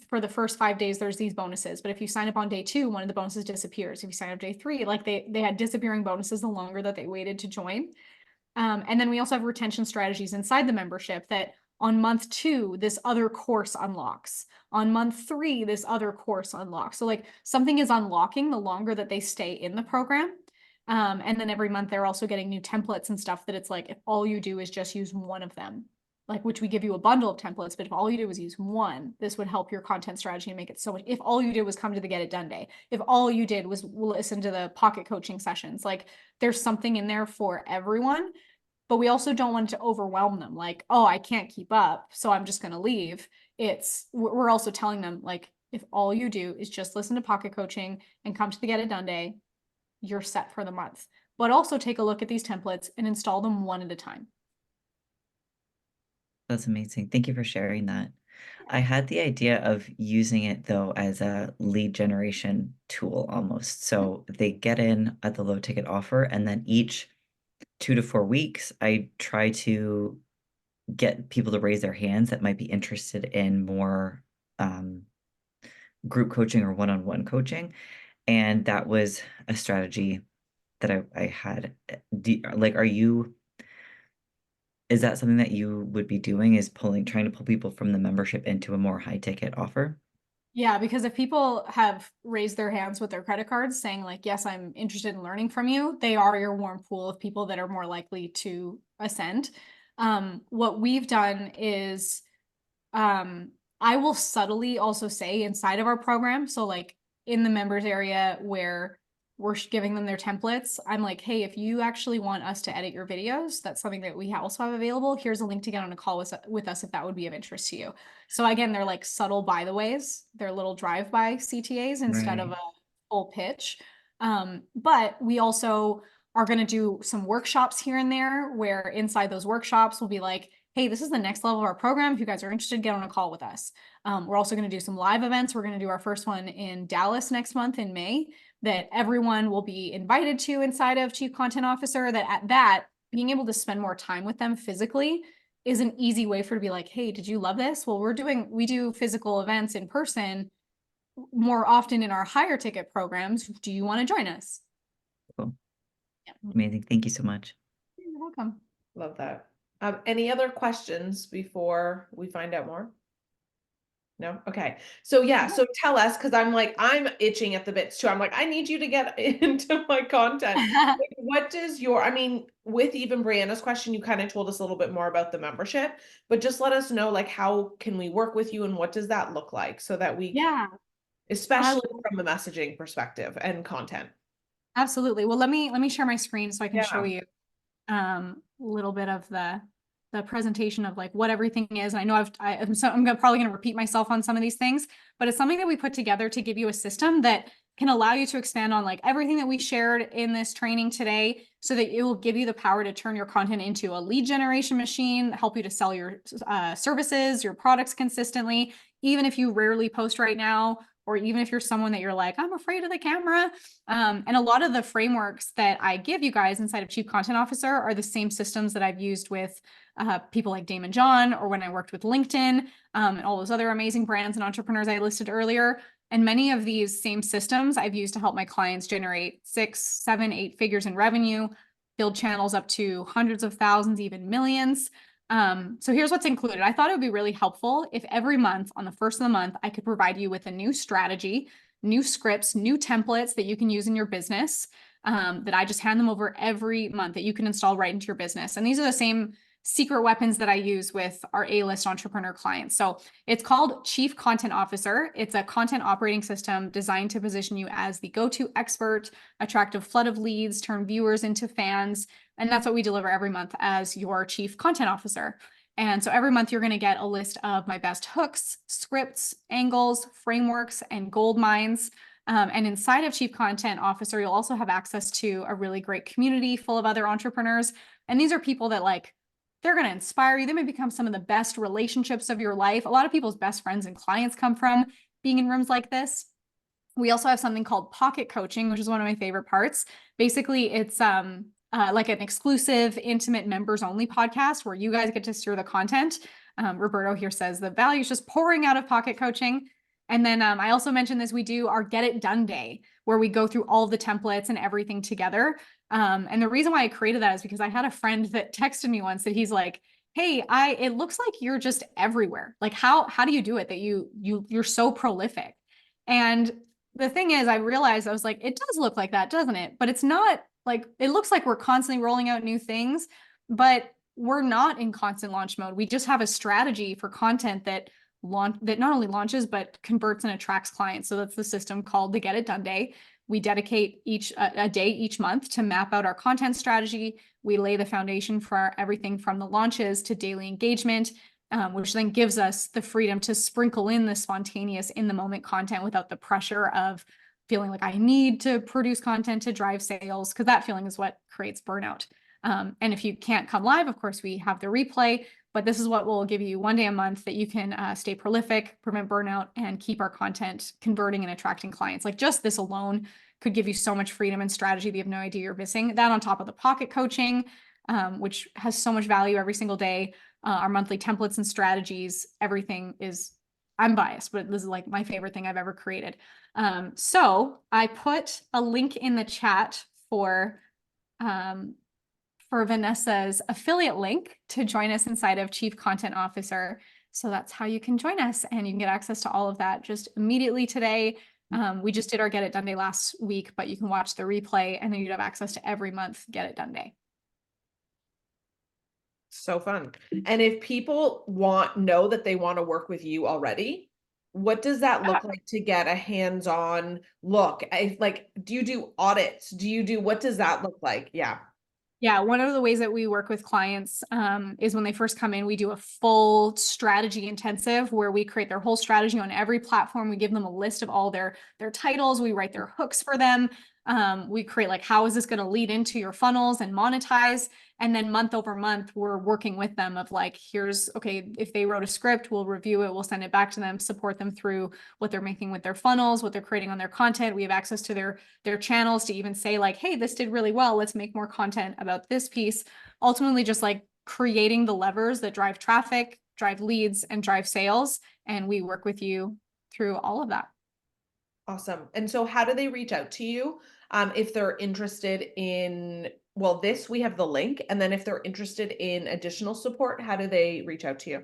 for the first 5 days, there's these bonuses. But if you sign up on day 2, one of the bonuses disappears. If you sign up day 3, like they had disappearing bonuses the longer that they waited to join. And then we also have retention strategies inside the membership that on month 2, this other course unlocks. On month 3, this other course unlocks. So like something is unlocking the longer that they stay in the program. And then every month they're also getting new templates and stuff that it's like, if all you do is just use one of them, like, which we give you a bundle of templates, but if all you do was use one, this would help your content strategy and make it so much. If all you did was come to the Get It Done Day, if all you did was listen to the pocket coaching sessions, like there's something in there for everyone. But we also don't want to overwhelm them. Like, oh, I can't keep up, so I'm just going to leave. We're also telling them like, if all you do is just listen to pocket coaching and come to the Get It Done Day, you're set for the month. But also take a look at these templates and install them one at a time. That's amazing. Thank you for sharing that. I had the idea of using it though as a lead generation tool almost. So they get in at the low ticket offer, and then each 2 to 4 weeks, I try to get people to raise their hands that might be interested in more group coaching or one-on-one coaching. And that was a strategy that I had. Like, is that something that you would be doing, is trying to pull people from the membership into a more high ticket offer? Yeah, because if people have raised their hands with their credit cards saying like, yes, I'm interested in learning from you, they are your warm pool of people that are more likely to ascend. What we've done is I will subtly also say inside of our program, so like in the members area where we're giving them their templates, I'm like, hey, if you actually want us to edit your videos, that's something that we also have available. Here's a link to get on a call with us if that would be of interest to you. So again, they're like subtle by the ways, they're little drive-by CTAs instead of Right. a full pitch. But we also are going to do some workshops here and there where inside those workshops we'll be like, hey, this is the next level of our program. If you guys are interested, get on a call with us. We're also going to do some live events. We're going to do our first one in Dallas next month in May that everyone will be invited to inside of Chief Content Officer. That at that, being able to spend more time with them physically is an easy way for to be like, hey, did you love this? Well, we do physical events in person more often in our higher ticket programs. Do you want to join us? Cool. Yeah. Amazing. Thank you so much. You're welcome. Love that. Any other questions before we find out more? No? Okay. So yeah, so tell us, because I'm itching at the bits too. I'm like, I need you to get into my content. Like, what does I mean, with even Brianna's question, you kind of told us a little bit more about the membership, but just let us know, like, how can we work with you and what does that look like so that we, Yeah, especially from a messaging perspective and content. absolutely. Well, let me share my screen so I can show Yeah. you a little bit of the presentation of like what everything is. And I know I'm probably going to repeat myself on some of these things, but it's something that we put together to give you a system that can allow you to expand on like everything that we shared in this training today, so that it will give you the power to turn your content into a lead generation machine, help you to sell your services, your products consistently, even if you rarely post right now, or even if you're someone that you're like, I'm afraid of the camera. And a lot of the frameworks that I give you guys inside of Chief Content Officer are the same systems that I've used with people like Damon John, or when I worked with LinkedIn, and all those other amazing brands and entrepreneurs I listed earlier. And many of these same systems I've used to help my clients generate 6, 7, 8 figures in revenue, build channels up to hundreds of thousands, even millions. So here's what's included. I thought it would be really helpful if every month on the first of the month, I could provide you with a new strategy, new scripts, new templates that you can use in your business, that I just hand them over every month that you can install right into your business. And these are the same secret weapons that I use with our A-list entrepreneur clients. So it's called Chief Content Officer. It's a content operating system designed to position you as the go-to expert, attract a flood of leads, turn viewers into fans. And that's what we deliver every month as your Chief Content Officer. And so every month you're going to get a list of my best hooks, scripts, angles, frameworks, and gold mines. And inside of Chief Content Officer, you'll also have access to a really great community full of other entrepreneurs. And these are people that they're going to inspire you. They may become some of the best relationships of your life. A lot of people's best friends and clients come from being in rooms like this. We also have something called pocket coaching, which is one of my favorite parts. Basically, it's like an exclusive, intimate, members only podcast where you guys get to steer the content. Roberto here says the value is just pouring out of pocket coaching. And then I also mentioned this, we do our Get It Done Day, where we go through all the templates and everything together. And the reason why I created that is because I had a friend that texted me once that he's like, hey, it looks like you're just everywhere. Like, how do you do it that you're so prolific? And the thing is, I realized, I was like, it does look like that, doesn't it? But it's not like, it looks like we're constantly rolling out new things, but we're not in constant launch mode. We just have a strategy for content that not only launches, but converts and attracts clients. So that's the system called the Get It Done Day. We dedicate a day each month to map out our content strategy. We lay the foundation for everything from the launches to daily engagement, which then gives us the freedom to sprinkle in the spontaneous, in the moment content without the pressure of feeling like I need to produce content to drive sales, because that feeling is what creates burnout. And if you can't come live, of course, we have the replay, but this is what will give you 1 day a month that you can stay prolific, prevent burnout, and keep our content converting and attracting clients. Like just this alone could give you so much freedom and strategy that you have no idea you're missing. That on top of the pocket coaching, which has so much value every single day, our monthly templates and strategies, everything is, I'm biased, but this is like my favorite thing I've ever created. So I put a link in the chat for Vanessa's affiliate link to join us inside of Chief Content Officer. So that's how you can join us, and you can get access to all of that just immediately today. We just did our Get It Done Day last week, but you can watch the replay and then you'd have access to every month Get It Done Day. So fun. And if people know that they want to work with you already, what does that look like to get a hands-on look? Like, do you do audits? What does that look like? Yeah. Yeah, one of the ways that we work with clients is when they first come in, we do a full strategy intensive where we create their whole strategy on every platform. We give them a list of all their titles. We write their hooks for them. We create like, how is this going to lead into your funnels and monetize? And then month over month, we're working with them of like, okay, if they wrote a script, we'll review it, we'll send it back to them, support them through what they're making with their funnels, what they're creating on their content. We have access to their channels to even say like, hey, this did really well. Let's make more content about this piece. Ultimately, just like creating the levers that drive traffic, drive leads, and drive sales. And we work with you through all of that. Awesome. And so how do they reach out to you if they're interested in, we have the link. And then if they're interested in additional support, how do they reach out to you?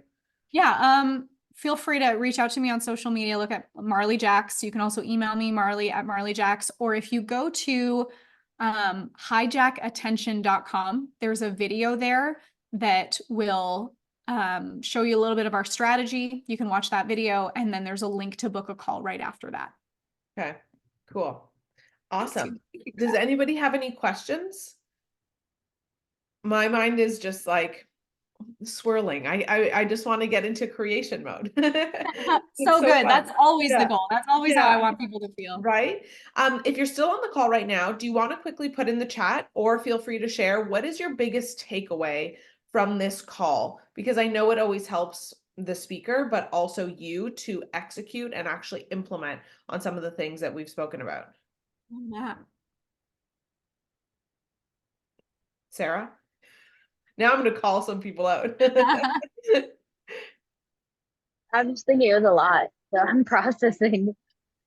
Yeah. Feel free to reach out to me on social media. Look at Marley Jaxx. You can also email me, Marley@MarleyJaxx. Or if you go to hijackattention.com, there's a video there that will show you a little bit of our strategy. You can watch that video. And then there's a link to book a call right after that. Okay, cool. Awesome. Does anybody have any questions? My mind is just like swirling. I just want to get into creation mode. So good. Fun. That's always the goal. That's always how I want people to feel. Right. If you're still on the call right now, do you want to quickly put in the chat, or feel free to share, what is your biggest takeaway from this call? Because I know it always helps the speaker, but also you to execute and actually implement on some of the things that we've spoken about. Yeah. Sarah? Now I'm going to call some people out. I'm just thinking it was a lot, so I'm processing.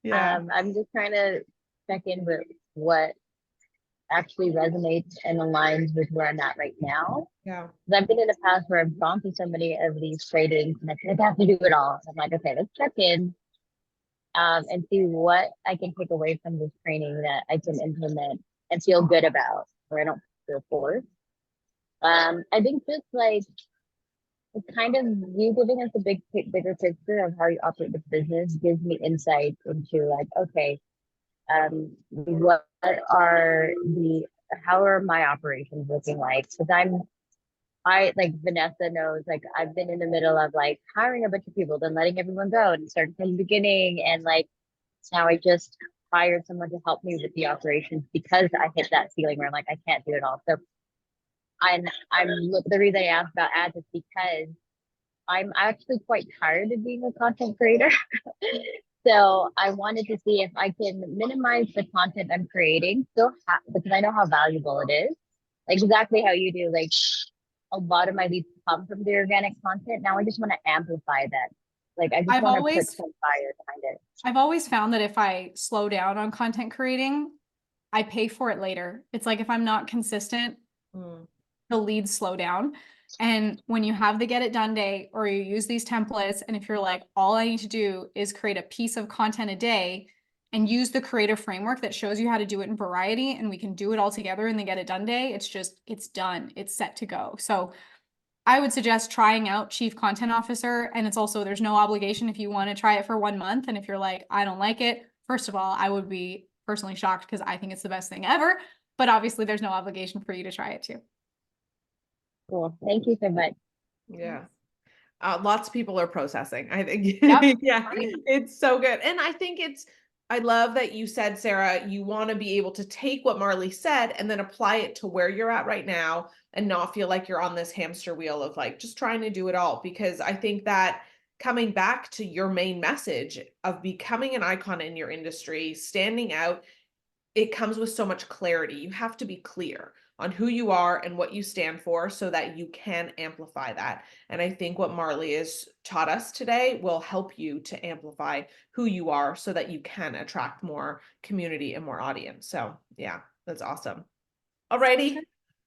Yeah. I'm just trying to check in with what actually resonates and aligns with where I'm at right now. Yeah. I've been in a past where I've gone through so many of these trainings and I feel like I have to do it all. I'm like, okay, let's check in and see what I can take away from this training that I can implement and feel good about, where I don't feel forced. I think just like it's kind of you giving us a bigger picture of how you operate the business gives me insight into like, okay, how are my operations looking like? Because I like Vanessa knows, like I've been in the middle of like hiring a bunch of people, then letting everyone go and starting from the beginning. And like now I just hired someone to help me with the operations because I hit that ceiling where I'm like, I can't do it all. So the reason I asked about ads is because I'm actually quite tired of being a content creator. So I wanted to see if I can minimize the content I'm creating, because I know how valuable it is. Like exactly how you do, like a lot of my leads come from the organic content. Now I just want to amplify that. Like I just want to put some fire behind it. I've always found that if I slow down on content creating, I pay for it later. It's like if I'm not consistent, the leads slow down. And when you have the Get It Done Day, or you use these templates, and if you're like, all I need to do is create a piece of content a day and use the creative framework that shows you how to do it in variety, and we can do it all together in the Get It Done Day, it's done. It's set to go. So I would suggest trying out Chief Content Officer. And it's also, there's no obligation if you want to try it for 1 month. And if you're like, I don't like it, first of all, I would be personally shocked because I think it's the best thing ever. But obviously there's no obligation for you to try it too. Cool. Thank you so much. Yeah. Lots of people are processing, I think. Yep. Yeah, it's so good. And I think it's I love that you said, Sarah, you want to be able to take what Marley said and then apply it to where you're at right now and not feel like you're on this hamster wheel of like just trying to do it all. Because I think that coming back to your main message of becoming an icon in your industry, standing out, it comes with so much clarity. You have to be clear on who you are and what you stand for so that you can amplify that. And I think what Marley has taught us today will help you to amplify who you are so that you can attract more community and more audience. So yeah, that's awesome. Alrighty.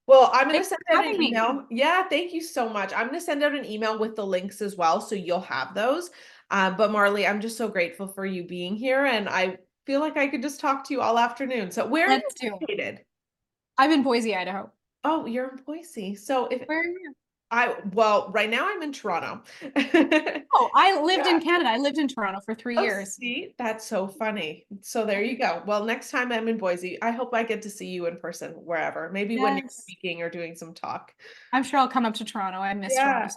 Well, I'm going to Thanks send for out an having me. email. Yeah, thank you so much. I'm going to send out an email with the links as well, so you'll have those. But Marley, I'm just so grateful for you being here, and I feel like I could just talk to you all afternoon. So where are you Let's do it. located? I'm in Boise, Idaho. Oh, you're in Boise. So if Where are you? well, right now I'm in Toronto. Oh, I lived Yeah. in Canada. I lived in Toronto for 3 Oh, years. see, that's so funny. So there you go. Well, next time I'm in Boise, I hope I get to see you in person wherever. Maybe when you're Yes. speaking or doing some talk. I'm sure I'll come up to Toronto. I miss Toronto.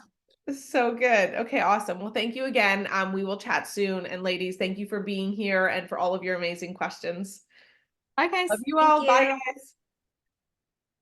Yeah. So good. Okay, awesome. Well, thank you again. We will chat soon. And ladies, thank you for being here and for all of your amazing questions. Bye, guys. Love you Thank all. Bye, you. guys.